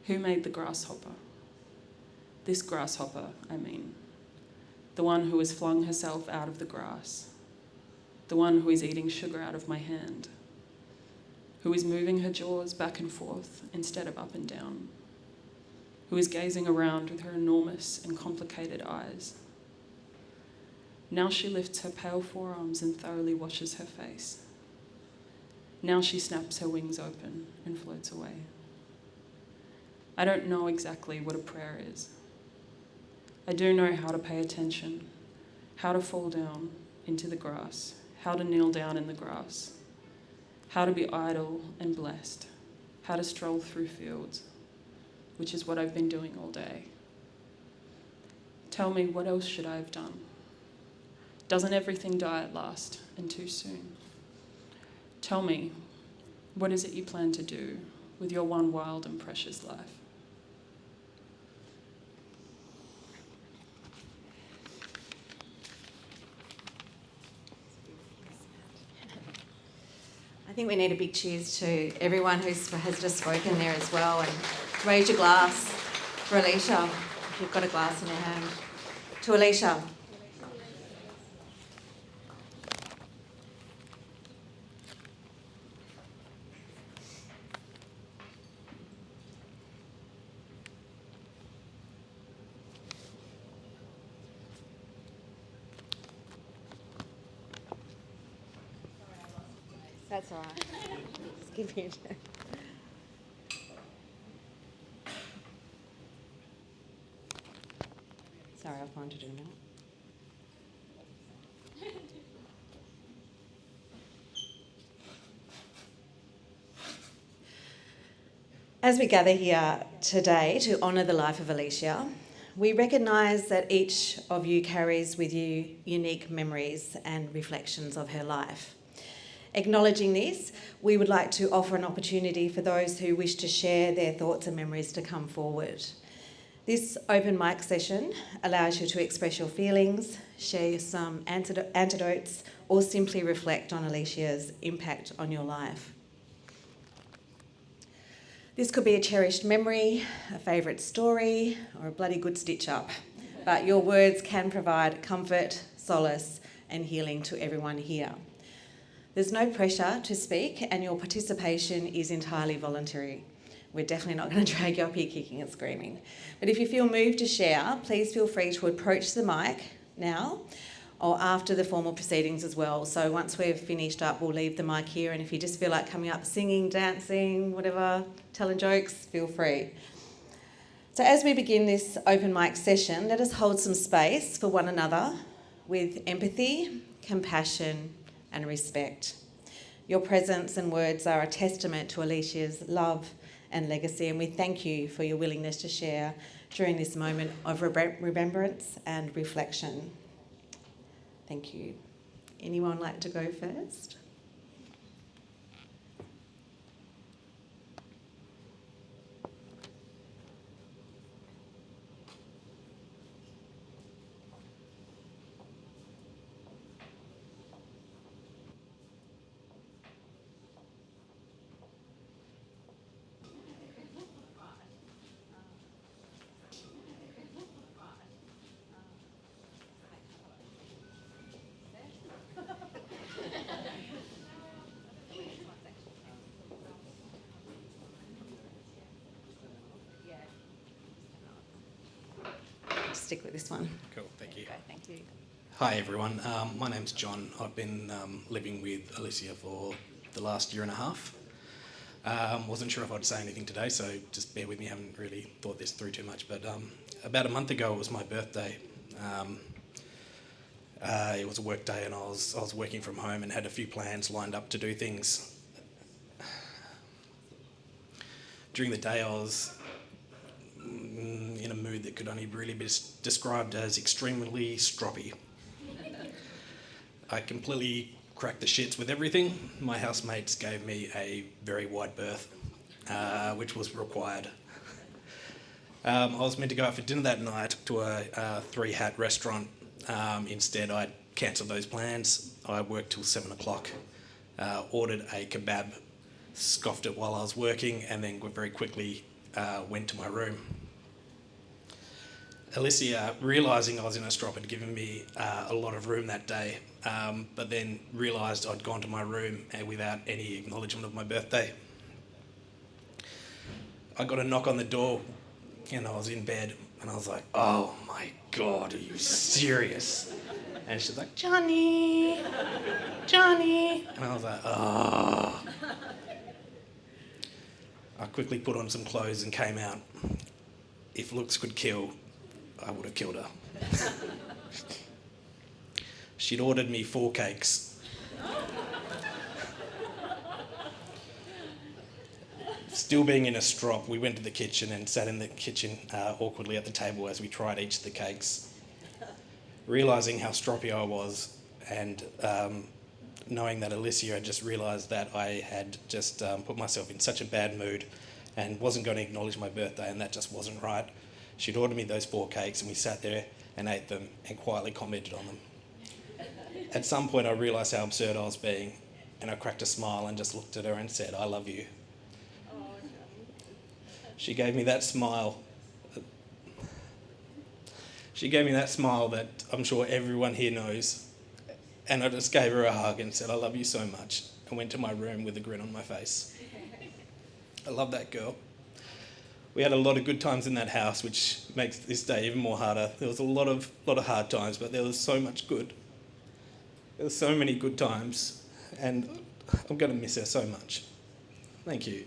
Who made the grasshopper? This grasshopper, I mean. The one who has flung herself out of the grass. The one who is eating sugar out of my hand. Who is moving her jaws back and forth instead of up and down. Who is gazing around with her enormous and complicated eyes. Now she lifts her pale forearms and thoroughly washes her face. Now she snaps her wings open and floats away. I don't know exactly what a prayer is. I do know how to pay attention, how to fall down into the grass, how to kneel down in the grass, how to be idle and blessed, how to stroll through fields, which is what I've been doing all day. Tell me, what else should I have done? Doesn't everything die at last and too soon? Tell me, what is it you plan to do with your one wild and precious life? I think we need a big cheers to everyone who has just spoken there as well, and raise your glass for Alycia, if you've got a glass in your hand. To Alycia. That's all right. Just give me a check. I'll find it in a minute. As we gather here today to honour the life of Alycia, we recognise that each of you carries with you unique memories and reflections of her life. Acknowledging this, we would like to offer an opportunity for those who wish to share their thoughts and memories to come forward. This open mic session allows you to express your feelings, share some antidotes, or simply reflect on Alycia's impact on your life. This could be a cherished memory, a favourite story, or a bloody good stitch-up, but your words can provide comfort, solace, and healing to everyone here. There's no pressure to speak, and your participation is entirely voluntary. We're definitely not going to drag you up here kicking and screaming. But if you feel moved to share, please feel free to approach the mic now or after the formal proceedings as well. So once we've finished up, we'll leave the mic here, and if you just feel like coming up, singing, dancing, whatever, telling jokes, feel free. So as we begin this open mic session, let us hold some space for one another with empathy, compassion, and respect. Your presence and words are a testament to Alycia's love and legacy, and we thank you for your willingness to share during this moment of remembrance and reflection. Thank you. Anyone like to go first? Stick with this one. Cool, thank you. Okay, thank you. Hi everyone, my name's John. I've been living with Alycia for the last year and a half. Wasn't sure if I'd say anything today, so just bear with me, haven't really thought this through too much, but about a month ago it was my birthday. It was a work day and I was working from home and had a few plans lined up to do things. During the day I was in a mood that could only really be described as extremely stroppy. I completely cracked the shits with everything. My housemates gave me a very wide berth, which was required. I was meant to go out for dinner that night to a three-hat restaurant. Instead, I cancelled those plans. I worked till 7 o'clock, ordered a kebab, scoffed it while I was working, and then very quickly went to my room. Alycia, realising I was in a strop, had given me a lot of room that day, but then realised I'd gone to my room without any acknowledgement of my birthday. I got a knock on the door and I was in bed and I was like, oh my God, are you serious? And she's like, Johnny. And I was like, oh. I quickly put on some clothes and came out. If looks could kill, I would have killed her. She'd ordered me 4 cakes. Still being in a strop, we went to the kitchen and sat in the kitchen awkwardly at the table as we tried each of the cakes. Realising how stroppy I was and knowing that Alycia had just realised that I had just put myself in such a bad mood and wasn't going to acknowledge my birthday, and that just wasn't right. She'd ordered me those 4 cakes and we sat there and ate them and quietly commented on them. At some point I realised how absurd I was being, and I cracked a smile and just looked at her and said, I love you. She gave me that smile. She gave me that smile that I'm sure everyone here knows. And I just gave her a hug and said, I love you so much, and went to my room with a grin on my face. I love that girl. We had a lot of good times in that house, which makes this day even more harder. There was a lot of hard times, but there was so much good. There were so many good times, and I'm going to miss her so much. Thank you.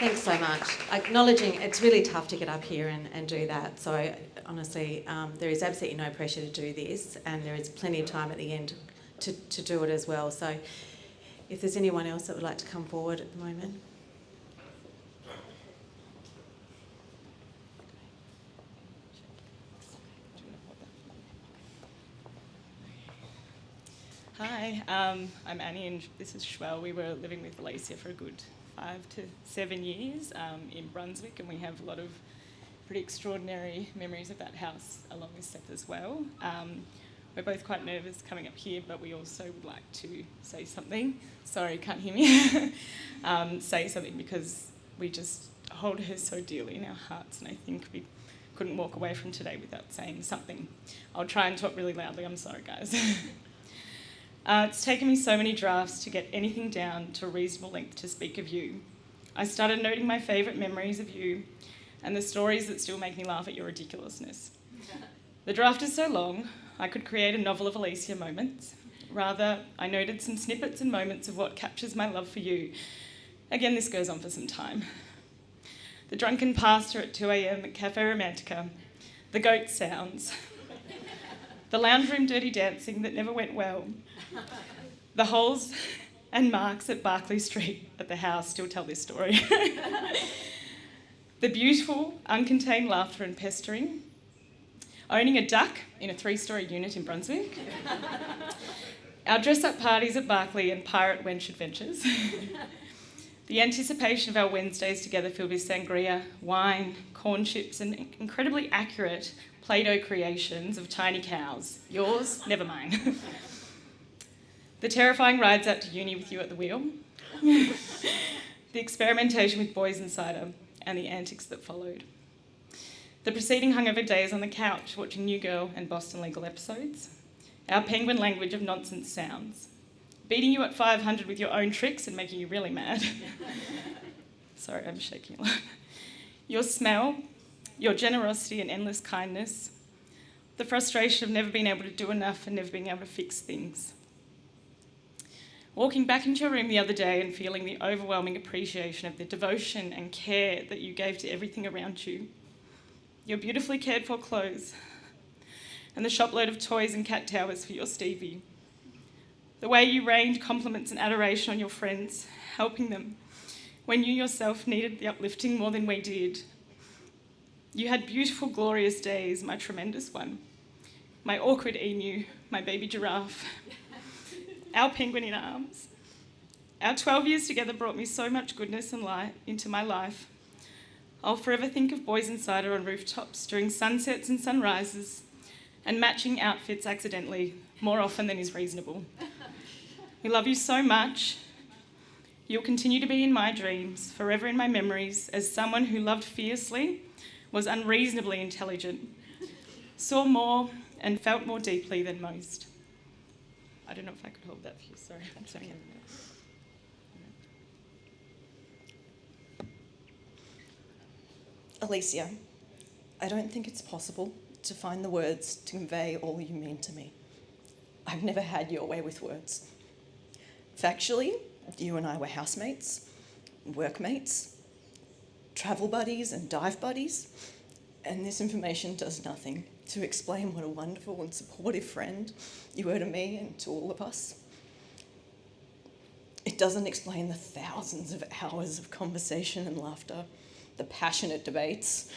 Thanks so much. Acknowledging it's really tough to get up here and do that. So honestly, there is absolutely no pressure to do this, and there is plenty of time at the end to do it as well. So if there's anyone else that would like to come forward at the moment. Hi, I'm Annie and this is Schwell. We were living with Alycia for a good 5 to 7 years in Brunswick, and we have a lot of pretty extraordinary memories of that house along with Seth as well. We're both quite nervous coming up here, but we also would like to say something. Sorry, can't hear me. Say something because we just hold her so dearly in our hearts, and I think we couldn't walk away from today without saying something. I'll try and talk really loudly, I'm sorry guys. It's taken me so many drafts to get anything down to a reasonable length to speak of you. I started noting my favourite memories of you and the stories that still make me laugh at your ridiculousness. The draft is so long, I could create a novel of Alycia moments. Rather, I noted some snippets and moments of what captures my love for you. Again, this goes on for some time. The drunken pastor at 2 a.m. at Cafe Romantica, the goat sounds, the lounge room dirty dancing that never went well, the holes and marks at Barclay Street at the house still tell this story. The beautiful, uncontained laughter and pestering, owning a duck in a 3-storey unit in Brunswick, our dress-up parties at Barclay and pirate wench adventures, the anticipation of our Wednesdays together filled with sangria, wine, corn chips and incredibly accurate Play-Doh creations of tiny cows. Yours, never mine. The terrifying rides out to uni with you at the wheel, the experimentation with boys and cider, and the antics that followed. The preceding hungover days on the couch watching New Girl and Boston Legal episodes, our penguin language of nonsense sounds, beating you at 500 with your own tricks and making you really mad. Sorry, I'm shaking a lot. Your smell, your generosity and endless kindness, the frustration of never being able to do enough and never being able to fix things. Walking back into your room the other day and feeling the overwhelming appreciation of the devotion and care that you gave to everything around you. Your beautifully cared for clothes and the shopload of toys and cat towers for your Stevie. The way you rained compliments and adoration on your friends, helping them when you yourself needed the uplifting more than we did. You had beautiful, glorious days, my tremendous one, my awkward emu, my baby giraffe, our penguin in arms. Our 12 years together brought me so much goodness and light into my life. I'll forever think of boys and cider on rooftops during sunsets and sunrises and matching outfits accidentally, more often than is reasonable. We love you so much. You'll continue to be in my dreams, forever in my memories, as someone who loved fiercely, was unreasonably intelligent, saw more and felt more deeply than most. I don't know if I could hold that for you, sorry. That's okay. Alycia, I don't think it's possible to find the words to convey all you mean to me. I've never had your way with words. Factually, you and I were housemates, workmates, travel buddies and dive buddies, and this information does nothing to explain what a wonderful and supportive friend you were to me and to all of us. It doesn't explain the thousands of hours of conversation and laughter, the passionate debates,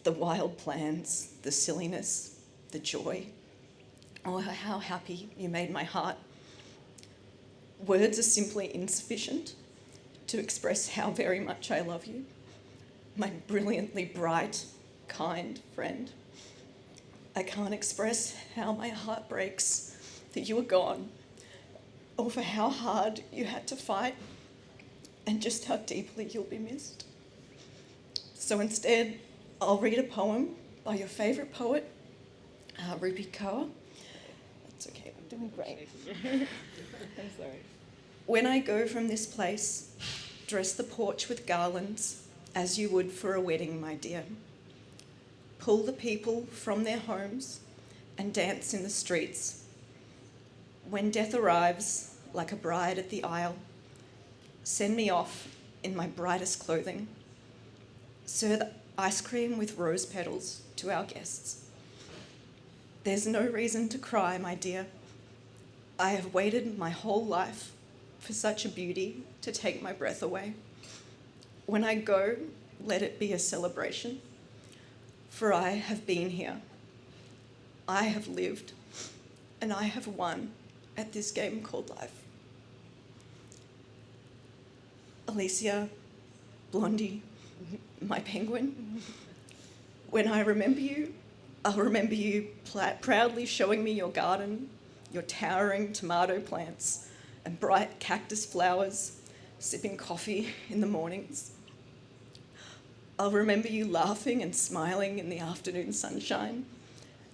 the wild plans, the silliness, the joy. Oh, how happy you made my heart. Words are simply insufficient to express how very much I love you, my brilliantly bright, kind friend. I can't express how my heart breaks that you are gone, or for how hard you had to fight, and just how deeply you'll be missed. So instead, I'll read a poem by your favourite poet, Rupi Kaur. That's okay, I'm doing great. I'm sorry. When I go from this place, dress the porch with garlands, as you would for a wedding, my dear. Pull the people from their homes and dance in the streets. When death arrives, like a bride at the aisle, send me off in my brightest clothing. Serve ice cream with rose petals to our guests. There's no reason to cry, my dear. I have waited my whole life for such a beauty to take my breath away. When I go, let it be a celebration, for I have been here. I have lived, and I have won at this game called life. Alycia, Blondie, my penguin, when I remember you, I'll remember you proudly showing me your garden, your towering tomato plants and bright cactus flowers, sipping coffee in the mornings. I'll remember you laughing and smiling in the afternoon sunshine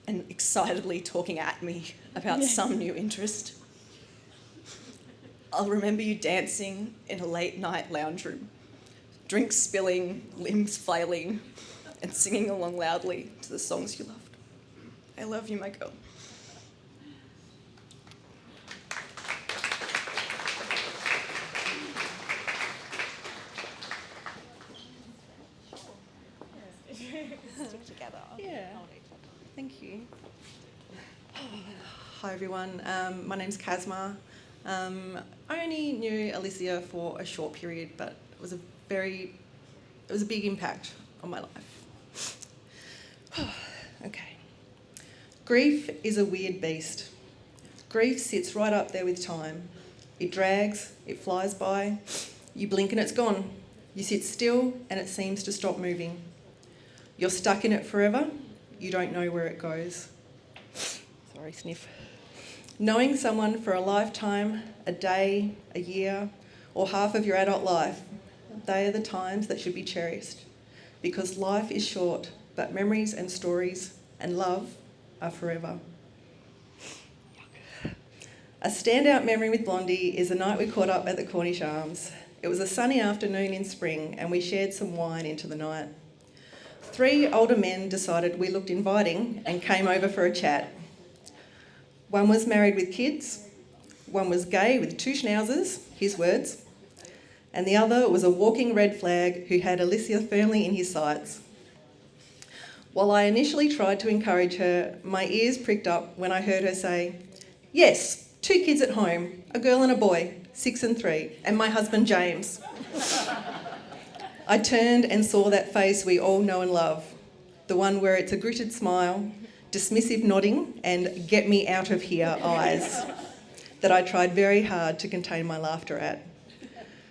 and excitedly talking at me about some new interest. I'll remember you dancing in a late night lounge room, drinks spilling, limbs flailing, and singing along loudly to the songs you loved. I love you, my girl. Stick together. Yeah. Thank you. Hi everyone. My name's Kazma. I only knew Alycia for a short period, but it was a big impact on my life. Okay. Grief is a weird beast. Grief sits right up there with time. It drags, it flies by, you blink and it's gone. You sit still and it seems to stop moving. You're stuck in it forever, you don't know where it goes. Sorry, sniff. Knowing someone for a lifetime, a day, a year, or half of your adult life, they are the times that should be cherished. Because life is short, but memories and stories and love are forever. A standout memory with Blondie is the night we caught up at the Cornish Arms. It was a sunny afternoon in spring and we shared some wine into the night. 3 older men decided we looked inviting and came over for a chat. One was married with kids, one was gay with 2 schnauzers, his words, and the other was a walking red flag who had Alycia firmly in his sights. While I initially tried to encourage her, my ears pricked up when I heard her say, "Yes, 2 kids at home, a girl and a boy, 6 and 3, and my husband James." I turned and saw that face we all know and love, the one where it's a gritted smile, dismissive nodding, and "get me out of here" eyes that I tried very hard to contain my laughter at.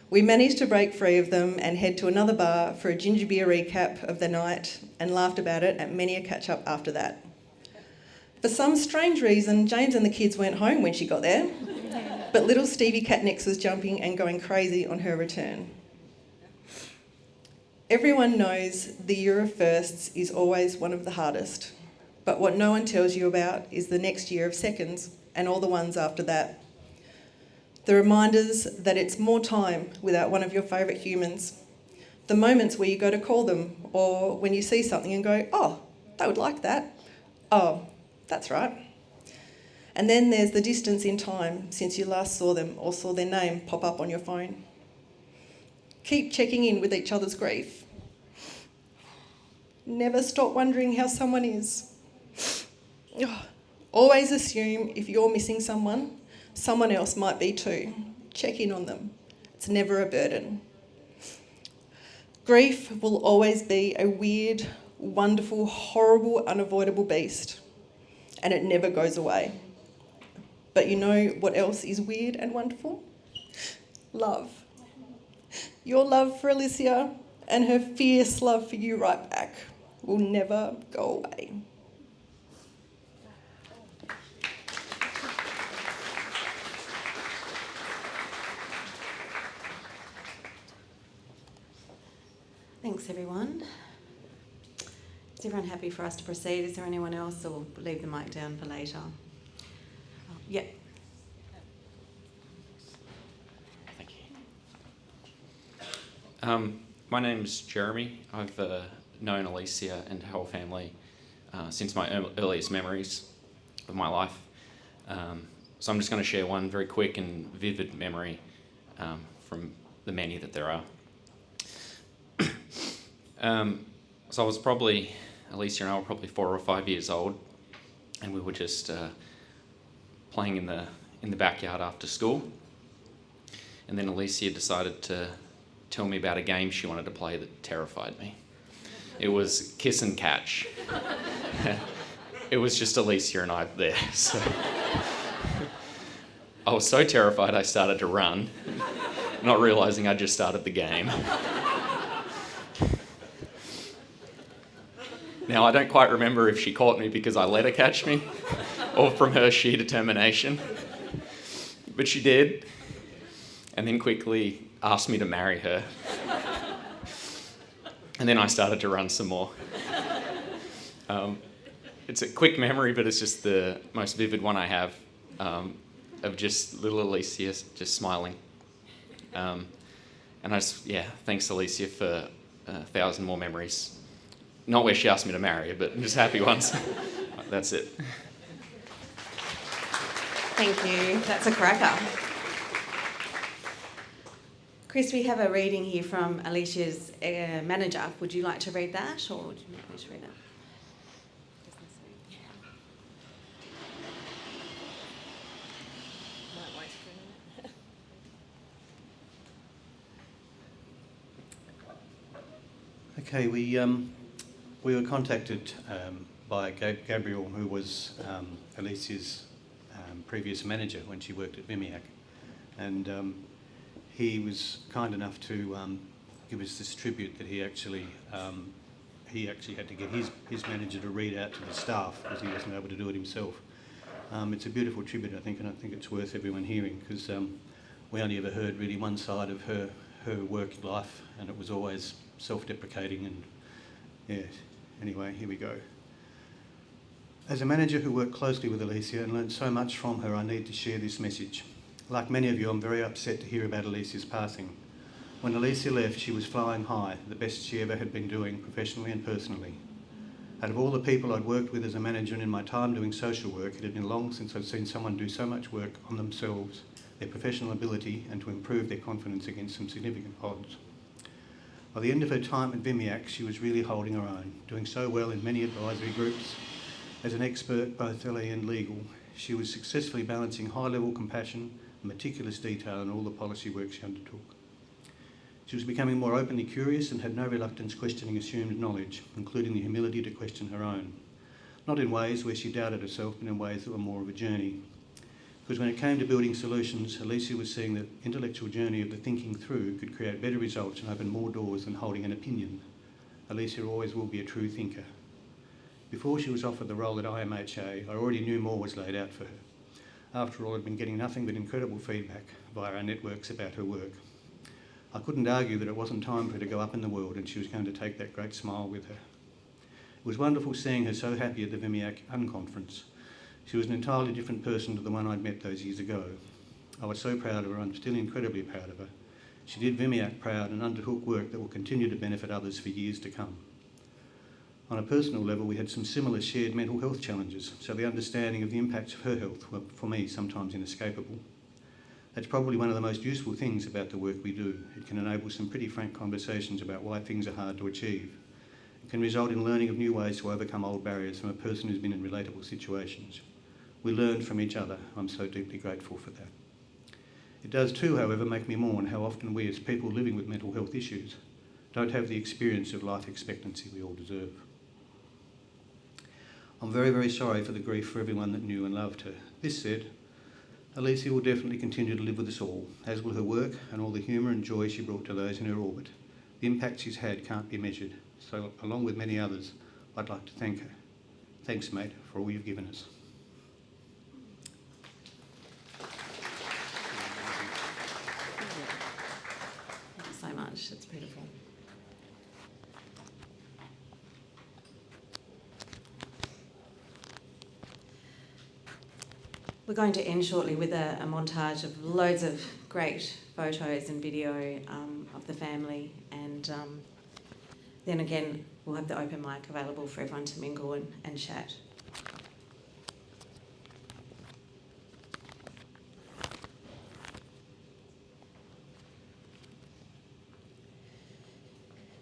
We managed to break free of them and head to another bar for a ginger beer recap of the night and laughed about it at many a catch-up after that. For some strange reason, James and the kids weren't home when she got there, but little Stevie Catnix was jumping and going crazy on her return. Everyone knows the year of firsts is always one of the hardest, but what no one tells you about is the next year of seconds and all the ones after that. The reminders that it's more time without one of your favourite humans. The moments where you go to call them, or when you see something and go, "Oh, they would like that. Oh, that's right." And then there's the distance in time since you last saw them or saw their name pop up on your phone. Keep checking in with each other's grief. Never stop wondering how someone is. Always assume if you're missing someone, someone else might be too. Check in on them. It's never a burden. Grief will always be a weird, wonderful, horrible, unavoidable beast, and it never goes away. But you know what else is weird and wonderful? Love. Your love for Alycia and her fierce love for you right back will never go away. Thanks, everyone. Is everyone happy for us to proceed? Is there anyone else, or we'll leave the mic down for later? Oh, yeah. Thank you. My name's Jeremy. I've known Alycia and her whole family since my earliest memories of my life. So I'm just going to share one very quick and vivid memory from the many that there are. So I was probably, Alycia and I were probably 4 or 5 years old, and we were just playing in the backyard after school. And then Alycia decided to tell me about a game she wanted to play that terrified me. It was kiss and catch. It was just Alycia and I there. So I was so terrified I started to run, not realising I just started the game. Now, I don't quite remember if she caught me because I let her catch me or from her sheer determination, but she did, and then quickly asked me to marry her. And then I started to run some more. It's a quick memory, but it's just the most vivid one I have of just little Alycia just smiling. And thanks Alycia for 1,000 more memories. Not where she asked me to marry her, but just happy ones. That's it. Thank you. That's a cracker. Chris, we have a reading here from Alicia's manager. Would you like to read that, or would you like me to read it? Okay, we were contacted by Gabriel, who was Alicia's previous manager when she worked at Vimiac, and he was kind enough to give us this tribute that he actually had to get his manager to read out to the staff because he wasn't able to do it himself. It's a beautiful tribute, I think, and I think it's worth everyone hearing because we only ever heard really one side of her work life, and it was always self-deprecating and yeah. Anyway, here we go. As a manager who worked closely with Alycia and learnt so much from her, I need to share this message. Like many of you, I'm very upset to hear about Alicia's passing. When Alycia left, she was flying high, the best she ever had been doing, professionally and personally. Out of all the people I'd worked with as a manager and in my time doing social work, it had been long since I'd seen someone do so much work on themselves, their professional ability, and to improve their confidence against some significant odds. By the end of her time at Vimiac, she was really holding her own, doing so well in many advisory groups. As an expert, both LE and legal, she was successfully balancing high-level compassion and meticulous detail in all the policy work she undertook. She was becoming more openly curious and had no reluctance questioning assumed knowledge, including the humility to question her own. Not in ways where she doubted herself, but in ways that were more of a journey. Because when it came to building solutions, Alycia was seeing that intellectual journey of the thinking through could create better results and open more doors than holding an opinion. Alycia always will be a true thinker. Before she was offered the role at IMHA, I already knew more was laid out for her. After all, I'd been getting nothing but incredible feedback via our networks about her work. I couldn't argue that it wasn't time for her to go up in the world and she was going to take that great smile with her. It was wonderful seeing her so happy at the Vimiac Unconference. She was an entirely different person to the one I'd met those years ago. I was so proud of her, I'm still incredibly proud of her. She did Vimiac proud and undertook work that will continue to benefit others for years to come. On a personal level, we had some similar shared mental health challenges, so the understanding of the impacts of her health were, for me, sometimes inescapable. That's probably one of the most useful things about the work we do. It can enable some pretty frank conversations about why things are hard to achieve. It can result in learning of new ways to overcome old barriers from a person who's been in relatable situations. We learn from each other. I'm so deeply grateful for that. It does too, however, make me mourn how often we as people living with mental health issues don't have the experience of life expectancy we all deserve. I'm very, very sorry for the grief for everyone that knew and loved her. This said, Alycia will definitely continue to live with us all, as will her work and all the humour and joy she brought to those in her orbit. The impact she's had can't be measured, so along with many others, I'd like to thank her. Thanks, mate, for all you've given us. Thank you so much. It's beautiful. We're going to end shortly with a montage of loads of great photos and video of the family, and then again we'll have the open mic available for everyone to mingle and chat.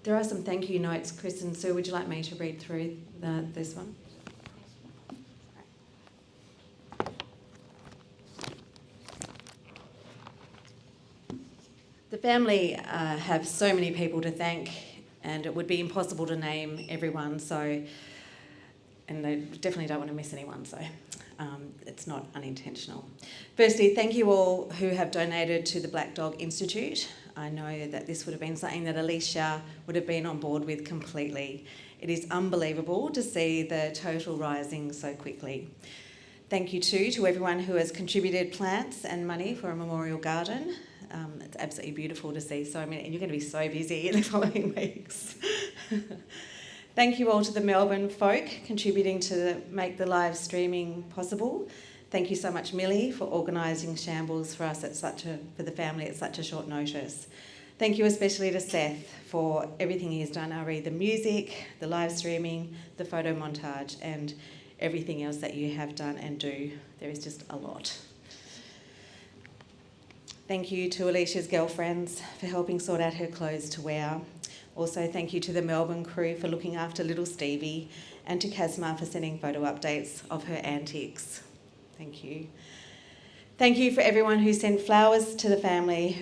There are some thank you notes. Chris and Sue, would you like me to read through this one? The family have so many people to thank, and it would be impossible to name everyone, and they definitely don't want to miss anyone, so it's not unintentional. Firstly, thank you all who have donated to the Black Dog Institute. I know that this would have been something that Alycia would have been on board with completely. It is unbelievable to see the total rising so quickly. Thank you too to everyone who has contributed plants and money for a memorial garden. It's absolutely beautiful to see so many, and you're going to be so busy in the following weeks. Thank you all to the Melbourne folk contributing to make the live streaming possible. Thank you so much, Millie, for organising shambles for us for the family at such a short notice. Thank you especially to Seth for everything he's done, Ari, the music, the live streaming, the photo montage, and everything else that you have done and do. There is just a lot. Thank you to Alicia's girlfriends for helping sort out her clothes to wear. Also, thank you to the Melbourne crew for looking after little Stevie, and to Casma for sending photo updates of her antics. Thank you. Thank you for everyone who sent flowers to the family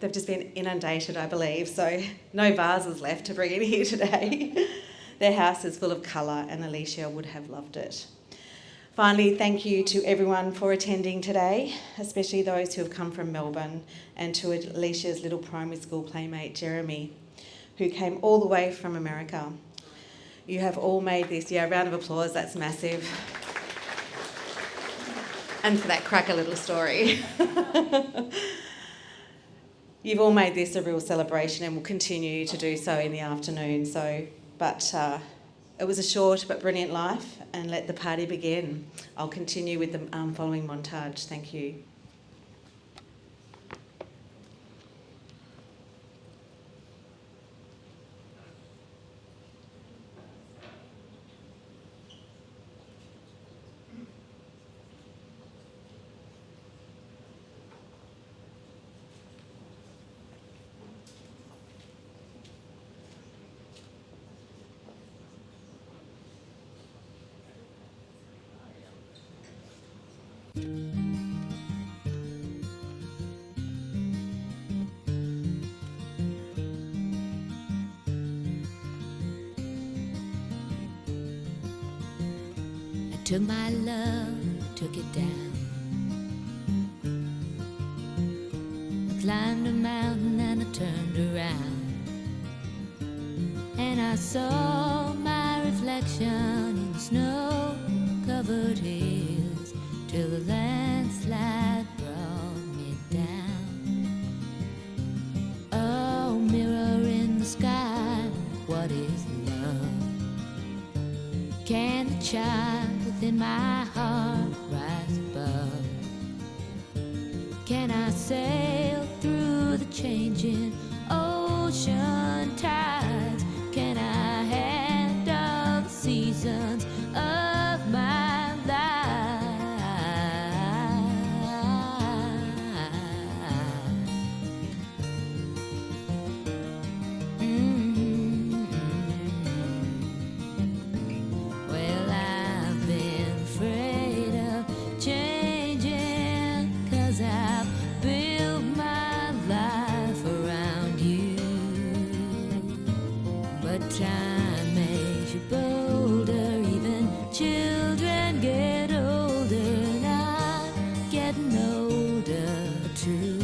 they've just been inundated, I believe, so no vases left to bring in here today. Their house is full of colour and Alycia would have loved it. Finally, thank you to everyone for attending today, especially those who have come from Melbourne, and to Alicia's little primary school playmate, Jeremy, who came all the way from America. You have all made this, a round of applause, that's massive. And for that cracker little story. You've all made this a real celebration and will continue to do so in the afternoon. But it was a short but brilliant life, and let the party begin. I'll continue with the following montage. Thank you. Took my love, took it down. I climbed a mountain and I turned around, and I saw my reflection in snow-covered hills, till the landslide brought me down. Oh, mirror in the sky, what is love? Can the child within my heart rise above? Can I sail through the changing ocean tides? Can I handle the seasons of my life? Well, I've been afraid of changing, 'cause I've built my life around you. But time makes you bolder, even children get older, and I'm getting older too.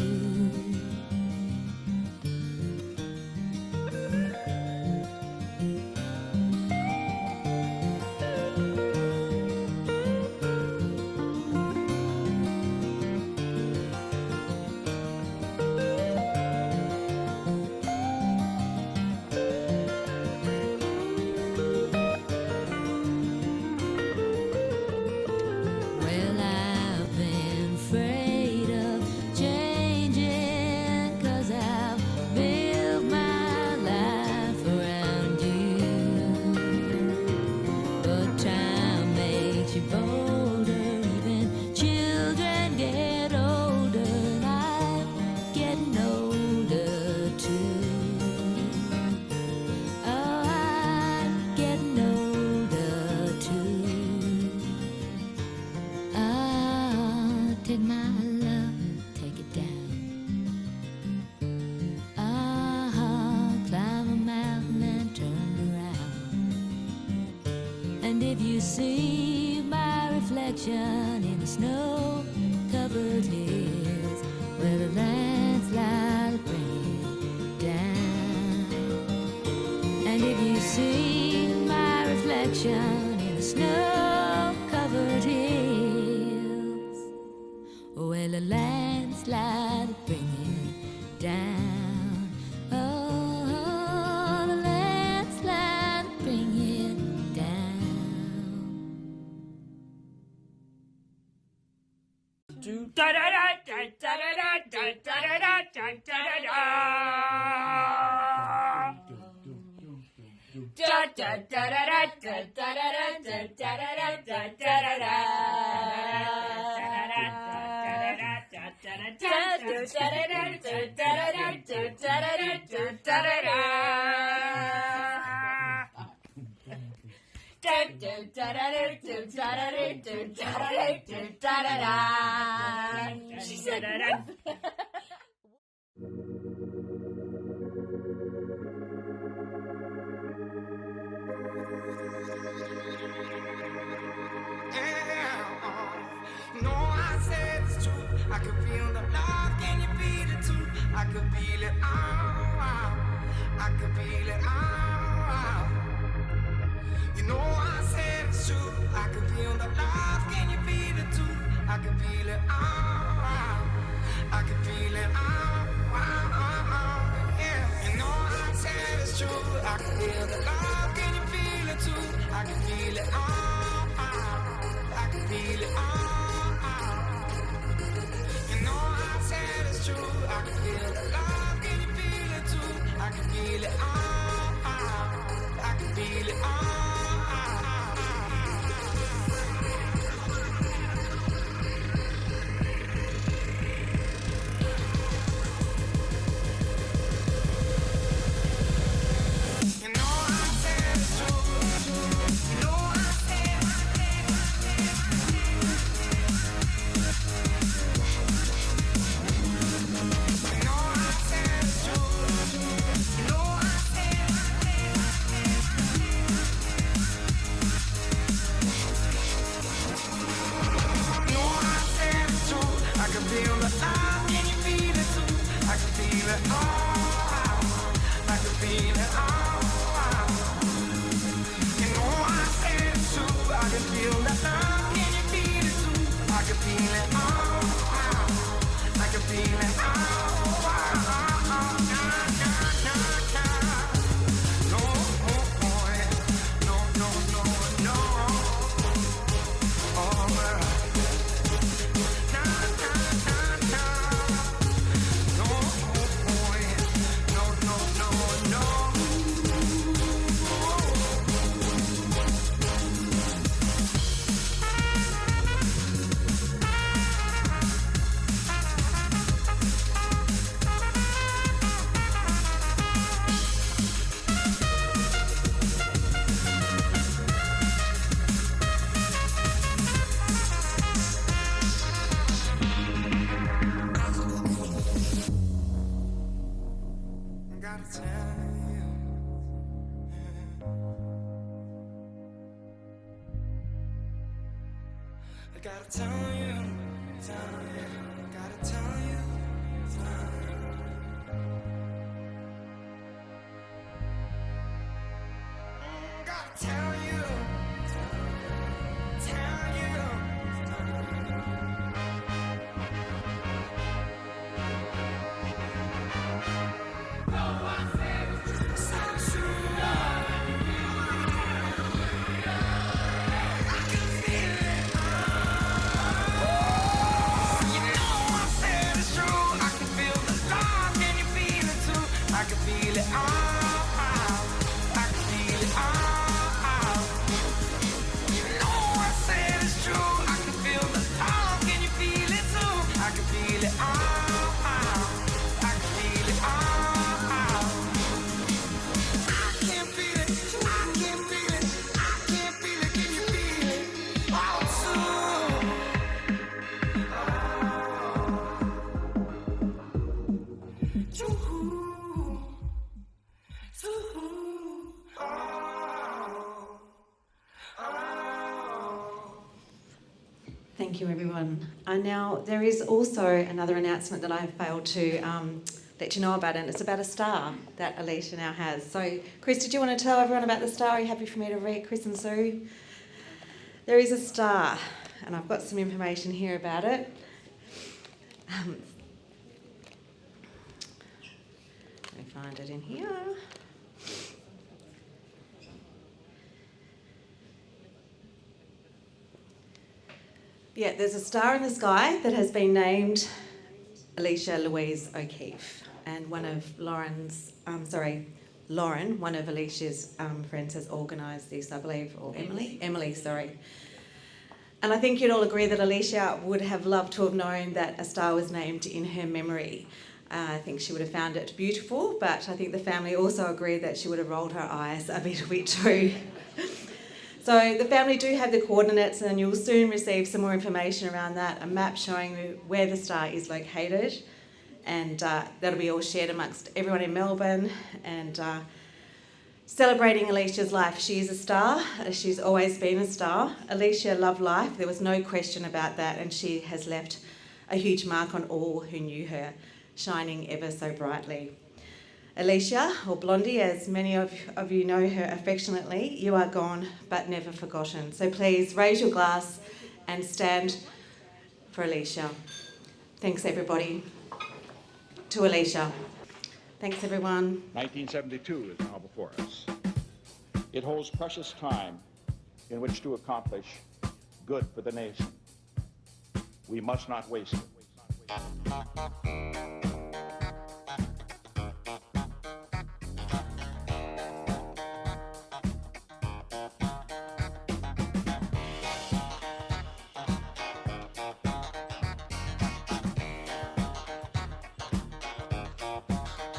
Well, I've been afraid of change. it down. Climb a mountain and turn around. And if you see my reflection in the snow-covered hills, where the landslide bring it down. And if you see my reflection in the snow-covered hills, well, the landslide bring it down. Oh, the landslide bring it down. Da da da da da da da da da She said No, I said it's true. I could feel the love. Can you feel it too? I could feel it. I could feel it. You know I said it's true. I could feel the love. Can you feel it too? I could feel it. I could feel it. Yeah. You know I said it's true. I could feel the love. Can you feel it too? I could feel it. I could feel it. You know I said it's true. I can feel the love. Can you feel it too? I can feel it. I can feel it. You know I said it's true. You know I said. I gotta tell you, gotta tell you, gotta tell you, tell you. I can feel it all. I can feel it all. You know I said it's true. I can feel the love. Can you feel it too? I can feel it all. I can feel it all. I can feel it. I can feel it. I can feel it. Can you feel it? Oh, too. Thank you, everyone. Now, there is also another announcement that I failed to let you know about, and it's about a star that Alycia now has. So, Chris, did you want to tell everyone about the star? Are you happy for me to read, Chris and Sue? There is a star, and I've got some information here about it. Let me find it in here. Yeah, there's a star in the sky that has been named Alycia Louise O'Keefe, and one of Lauren, one of Alicia's friends, has organised this, I believe, or Emily, sorry. And I think you'd all agree that Alycia would have loved to have known that a star was named in her memory. I think she would have found it beautiful, but I think the family also agreed that she would have rolled her eyes a bit too. So the family do have the coordinates, and you'll soon receive some more information around that, a map showing where the star is located, and that'll be all shared amongst everyone in Melbourne, and celebrating Alicia's life. She is a star. She's always been a star. Alycia loved life. There was no question about that, and she has left a huge mark on all who knew her, shining ever so brightly. Alycia, or Blondie, as many of you know her affectionately, you are gone but never forgotten. So please raise your glass and stand for Alycia. Thanks, everybody. To Alycia. Thanks, everyone. 1972 is now before us. It holds precious time in which to accomplish good for the nation. We must not waste it.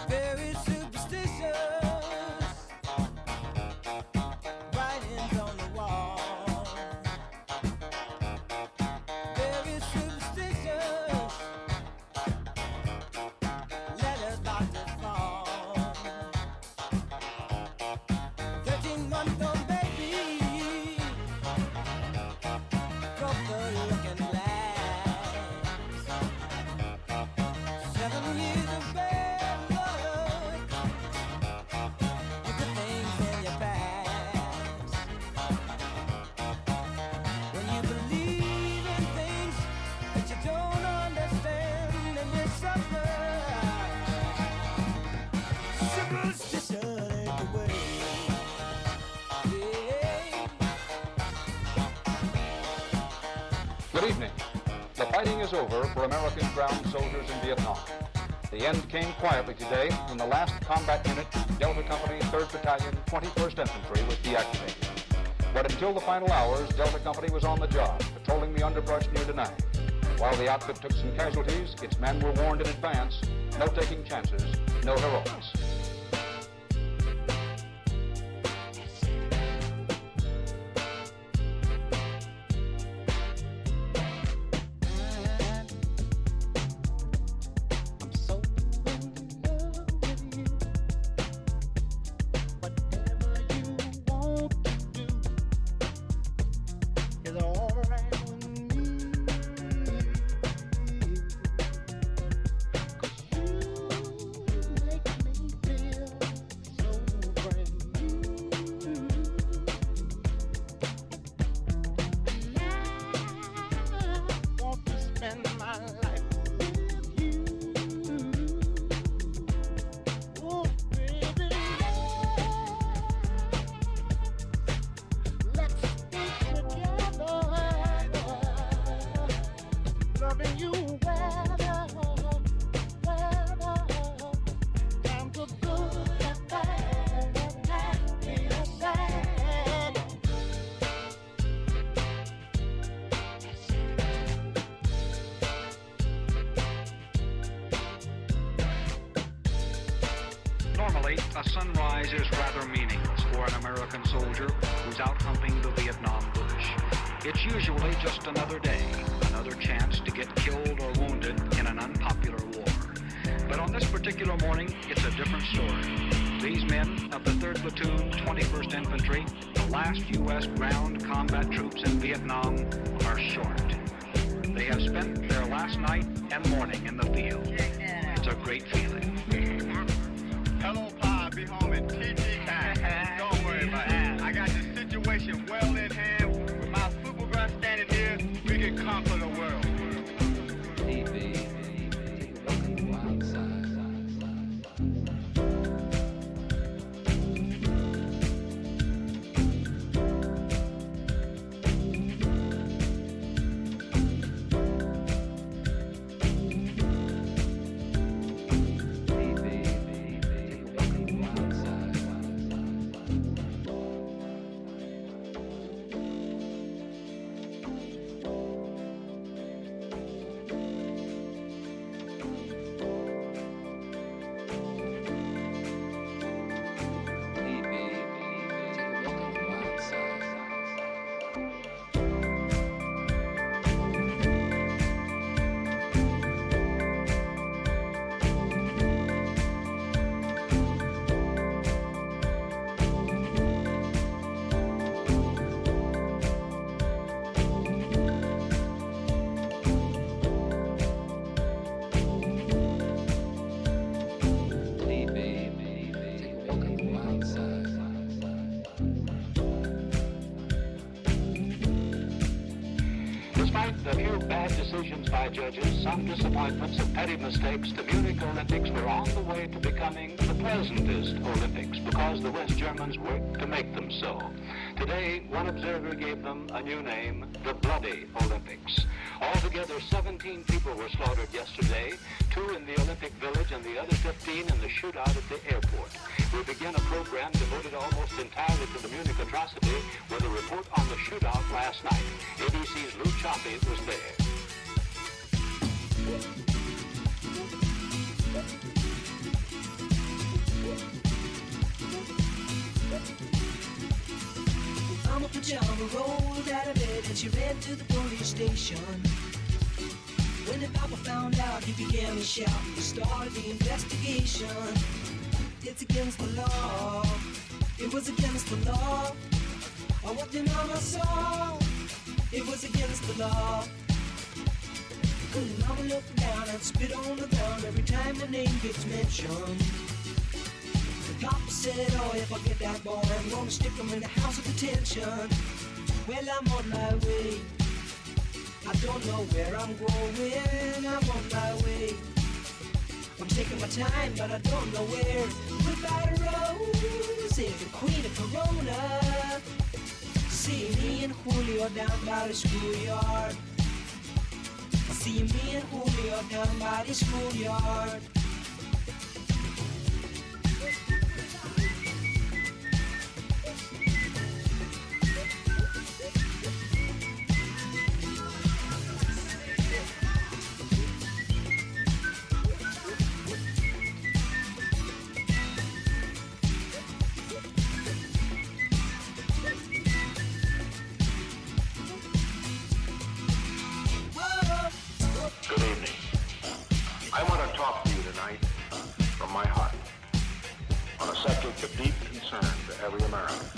Very superstitious writings on the wall. Very superstitious letters about to fall. 13-month-old baby broke the looking glass. 7 years of bad luck. You put things in your past. When you believe in things that you don't understand, and you suffer. Superstition ain't the way. Yeah. Good evening. The fighting is over for American ground soldiers in Vietnam. The end came quietly today when the last combat unit, Delta Company, 3rd Battalion, 21st Infantry, was deactivated. But until the final hours, Delta Company was on the job, patrolling the underbrush near Denai. While the outfit took some casualties, its men were warned in advance, no taking chances, no heroics. I'm so in love with you. Whatever you want to do is alright with me. 'Cause you make me feel so brand new. And I want to spend my life with you. Oh, baby, let's stay together, loving you weather, times are good and bad, and happy or sad. Normally, a sunrise is rather meaningless for an American soldier who's out hunting the Vietnam bush. It's usually just another day, another chance to get killed or wounded in an unpopular war. But on this particular morning, it's a different story. These men of the 3rd Platoon, 21st Infantry, the last U.S. ground combat troops in Vietnam, are short. They have spent their last night and morning in the field. It's a great feeling. Hello, Pa. Be home in TT time. Don't worry about it. I got the situation well in hand. With my supergirl standing here, we can conquer the world. Despite a few bad decisions by judges, some disappointments and petty mistakes, the Munich Olympics were on the way to becoming the pleasantest Olympics because the West Germans worked to make them so. Today, one observer gave them a new name, the Bloody Olympics. Altogether, 17 people were slaughtered yesterday, 2 in the Olympic Village and the other 15 in the shootout at the airport. We begin a program devoted almost entirely to the Munich atrocity with a report on the shootout last night. ABC's Lou Choppy was there. Mama Pajama rolled out of bed and she ran to the police station. When the papa found out, he began to shout. He started the investigation. It's against the law. It was against the law. Oh, what the mama saw. It was against the law. Couldn't mama look down and spit on the ground every time the name gets mentioned. The papa said, oh, if I get that boy, I'm gonna stick him in the house of detention. Well, I'm on my way. I don't know where I'm going. I'm on my way. I'm taking my time, but I don't know where. Goodbye to Rose, the queen of Corona. See me and Julio down by the schoolyard. See me and Julio down by the schoolyard. Good evening. I want to talk to you tonight from my heart on a subject of deep concern to every American.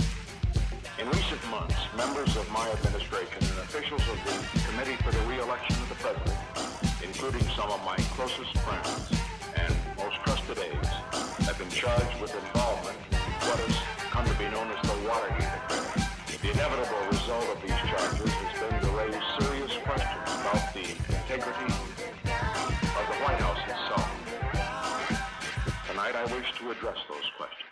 In recent months, members of my administration and officials of the Committee for the Re-Election of the President, including some of my closest friends and most trusted aides, have been charged with involvement in what has come to be known as the Watergate affair. The inevitable result of these charges has been to raise serious questions about the integrity of the White House itself. Tonight I wish to address those questions.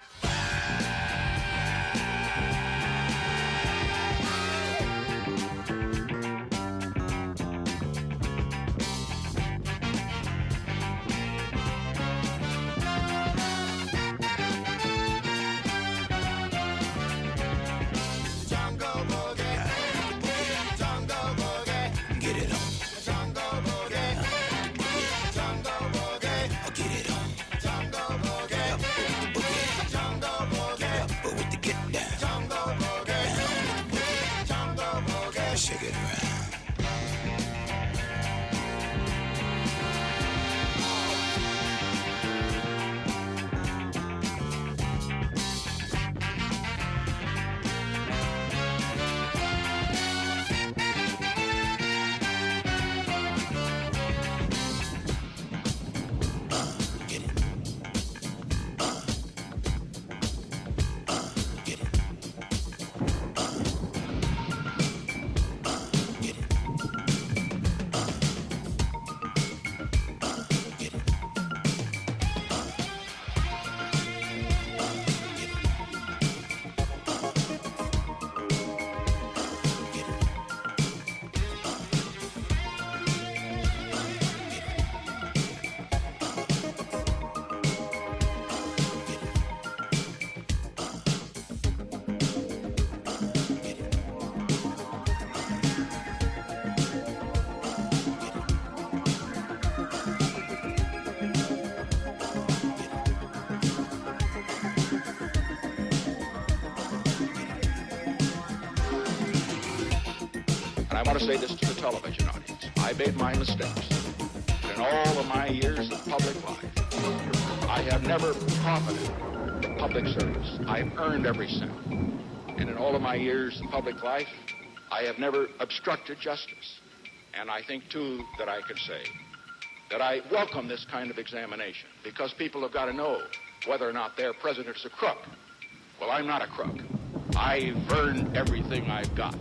Jungle boogie. And I want to say this to the television audience. I made my mistakes. In all of my years of public life, I have never profited from public service. I've earned every cent. And in all of my years of public life, I have never obstructed justice. And I think, too, that I can say that I welcome this kind of examination because people have got to know whether or not their president is a crook. Well, I'm not a crook. I've earned everything I've got.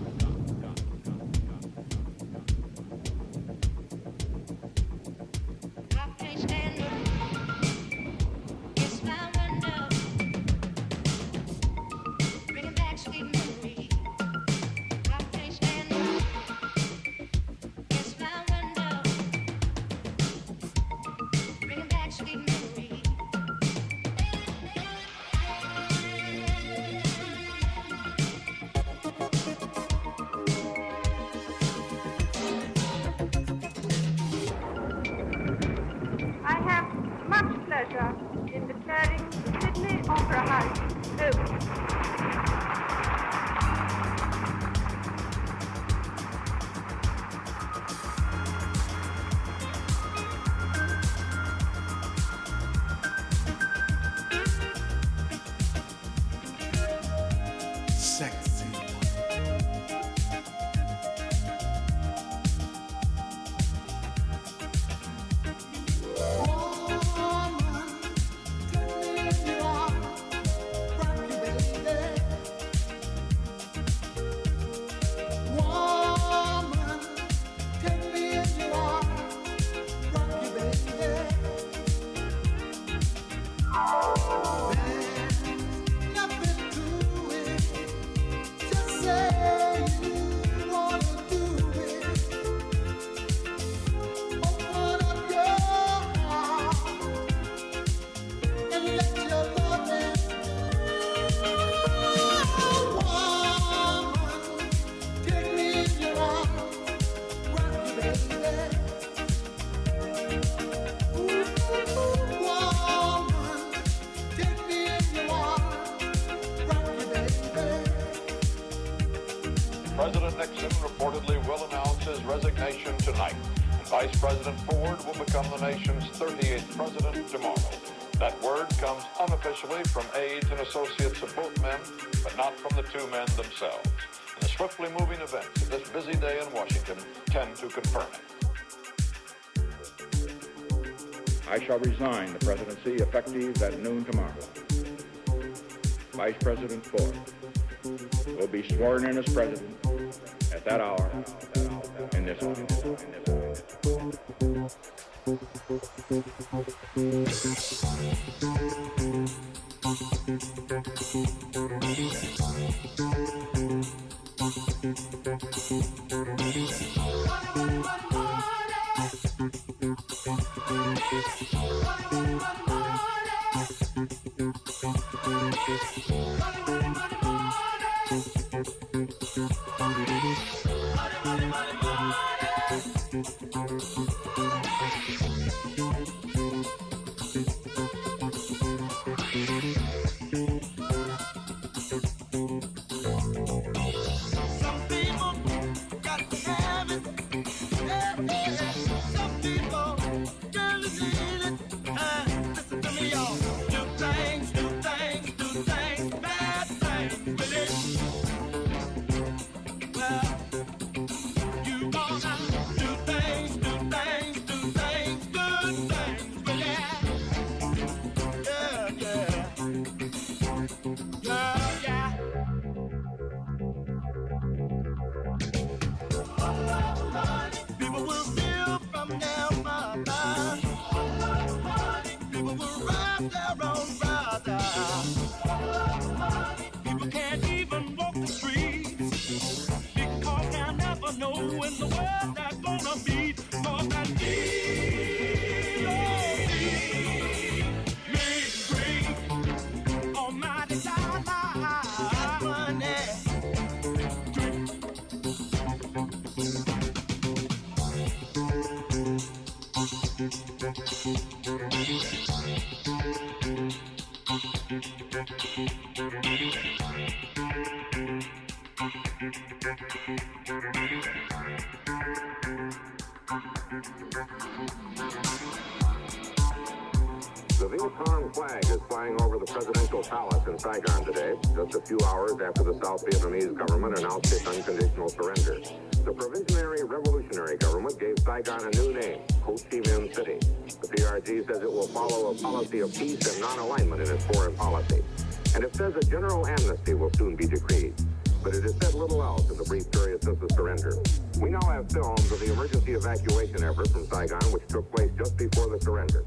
I have much pleasure in declaring the Sydney Opera House open. Sexy. President Nixon reportedly will announce his resignation tonight. And Vice President Ford will become the nation's 38th president tomorrow. That word comes unofficially from aides and associates of both men, but not from the two men themselves. And the swiftly moving events of this busy day in Washington tend to confirm it. I shall resign the presidency effective at noon tomorrow. Vice President Ford will be sworn in as president at that hour in this office. The Vietcong flag is flying over the presidential palace in Saigon today, just a few hours after the South Vietnamese government announced its unconditional surrender. The Provisionary Revolutionary Government gave Saigon a new name, Ho Chi Minh City. The PRG says it will follow a policy of peace and non-alignment in its foreign policy. And it says a general amnesty will soon be decreed. But it has said little else in the brief period since the surrender. We now have films of the emergency evacuation effort from Saigon, which took place just before the surrender.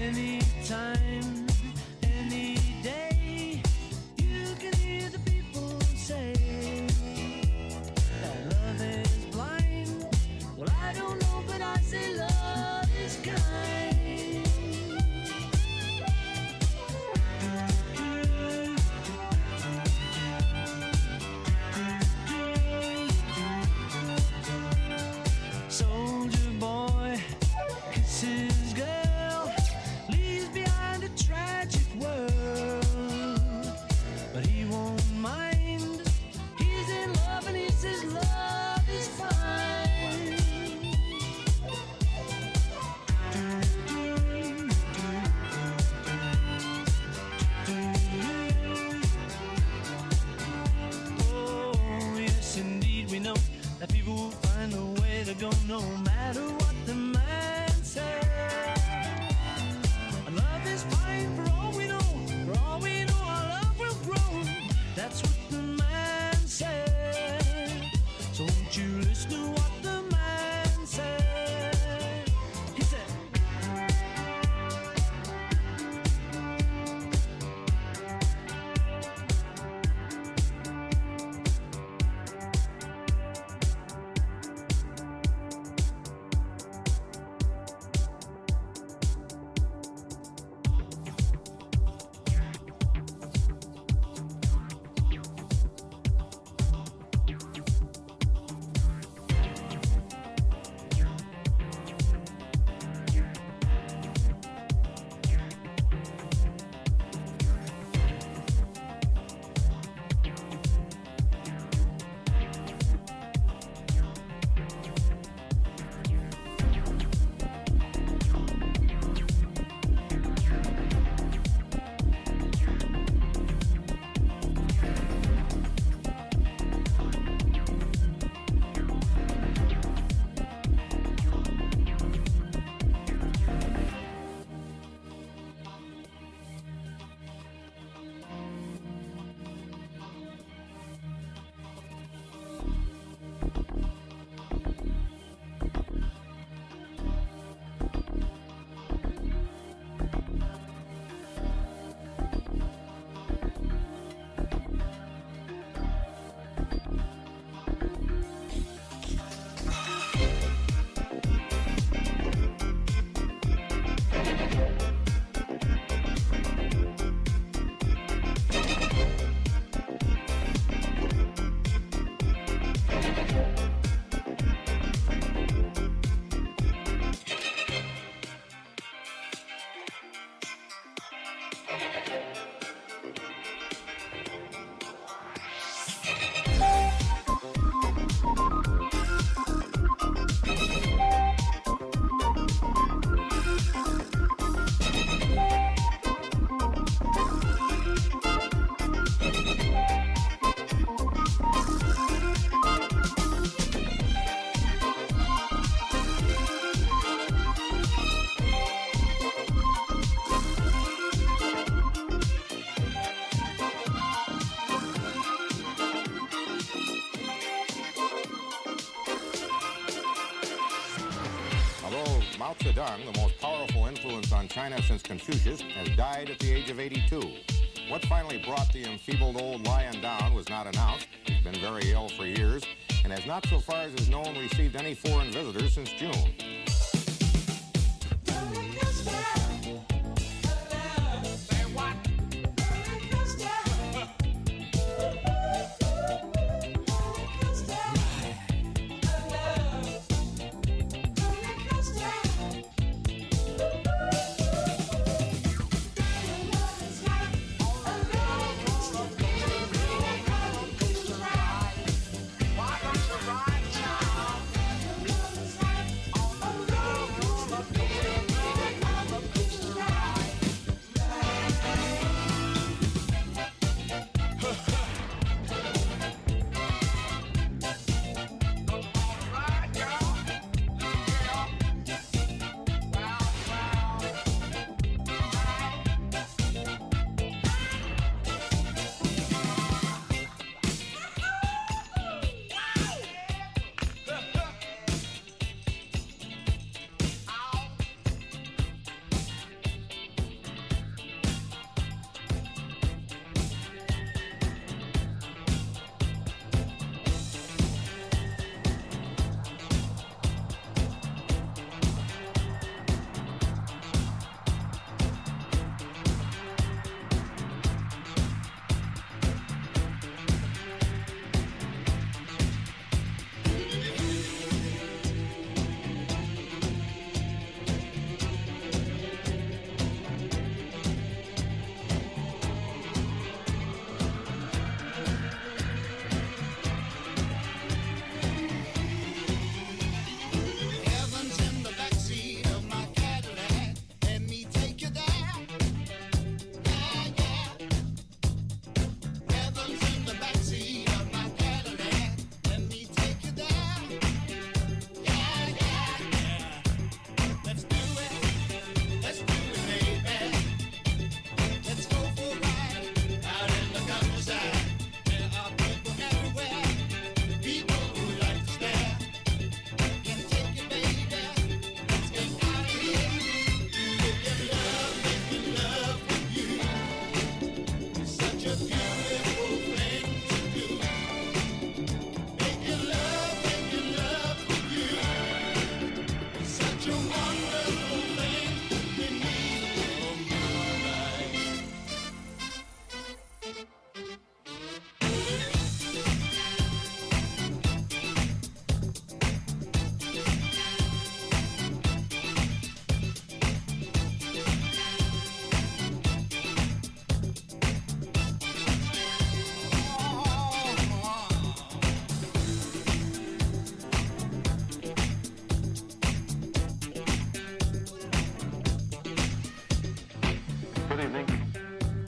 Anytime, any day, you can hear the people say that love is blind. Well, I don't know, but I say love is kind. Soldier boy kisses girl, leaves behind a track. Zedong, the most powerful influence on China since Confucius, has died at the age of 82. What finally brought the enfeebled old lion down was not announced. He's been very ill for years and has not, so far as is known, received any foreign visitors since June.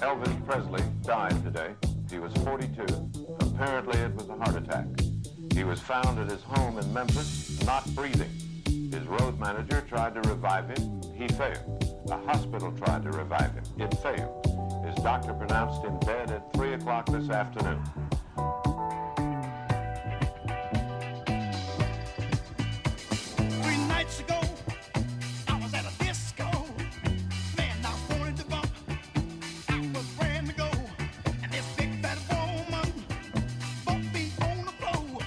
Elvis Presley died today. He was 42. Apparently it was a heart attack. He was found at his home in Memphis, not breathing. His road manager tried to revive him. He failed. A hospital tried to revive him. It failed. His doctor pronounced him dead at 3 o'clock this afternoon. 3 nights ago, I was at a disco. Man, I wanted to bump. I was brand to go. And this big fat woman bumped me on the floor.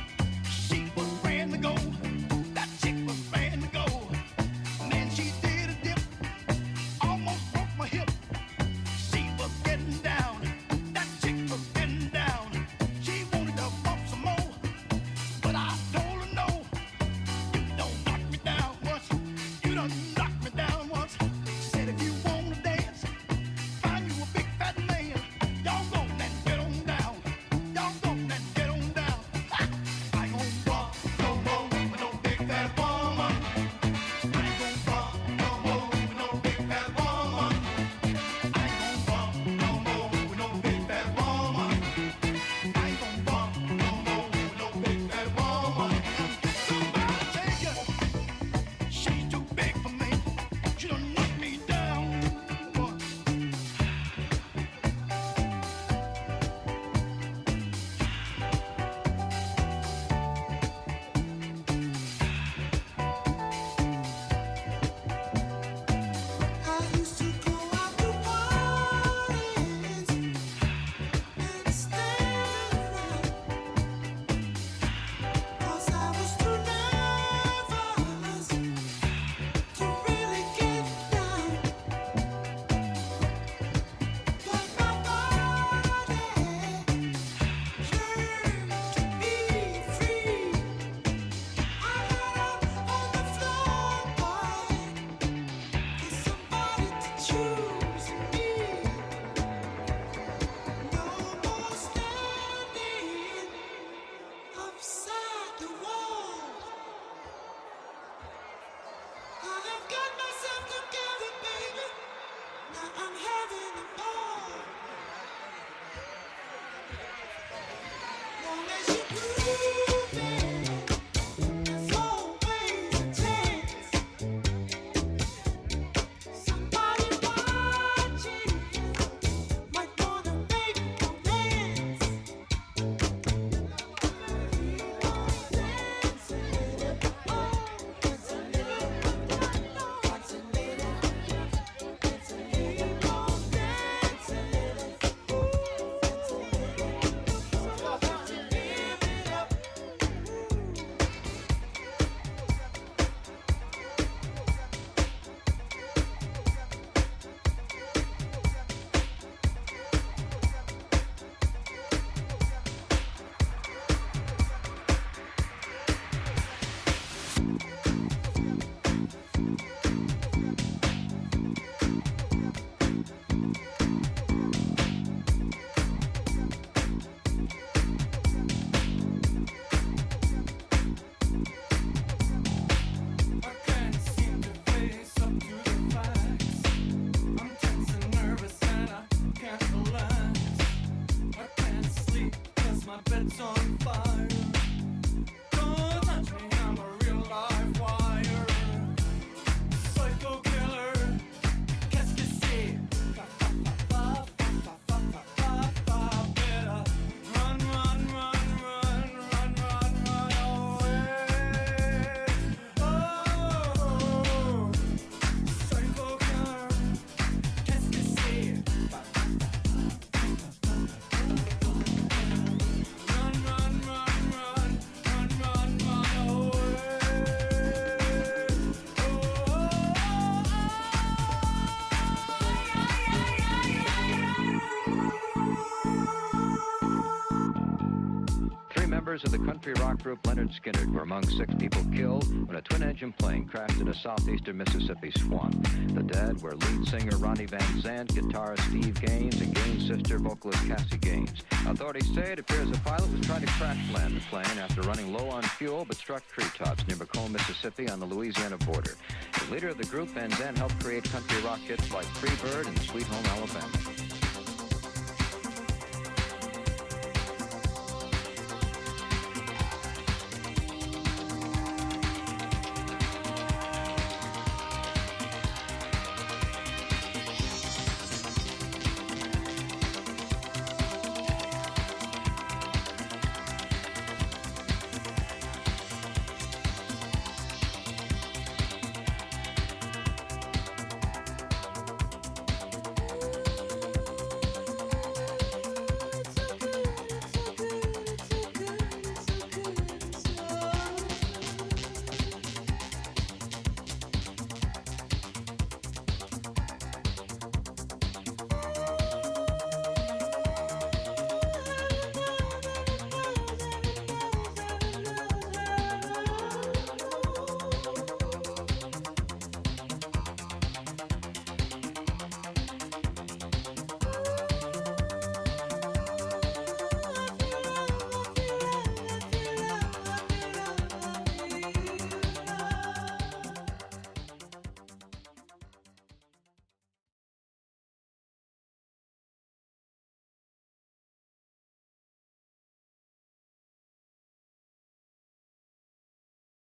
She was brand to go. That chick was brand to go. Man, she did a dip. Almost broke my hip. She was getting down. That chick was getting down. members of the country rock group Leonard Skinner were among 6 people killed when a twin-engine plane crashed in a southeastern Mississippi swamp. The dead were lead singer Ronnie Van Zant, guitarist Steve Gaines, and Gaines' sister, vocalist Cassie Gaines. Authorities say it appears the pilot was trying to crash land the plane after running low on fuel but struck treetops near Macomb, Mississippi on the Louisiana border. The leader of the group, Van Zant, helped create country rock hits like Free Bird and Sweet Home Alabama.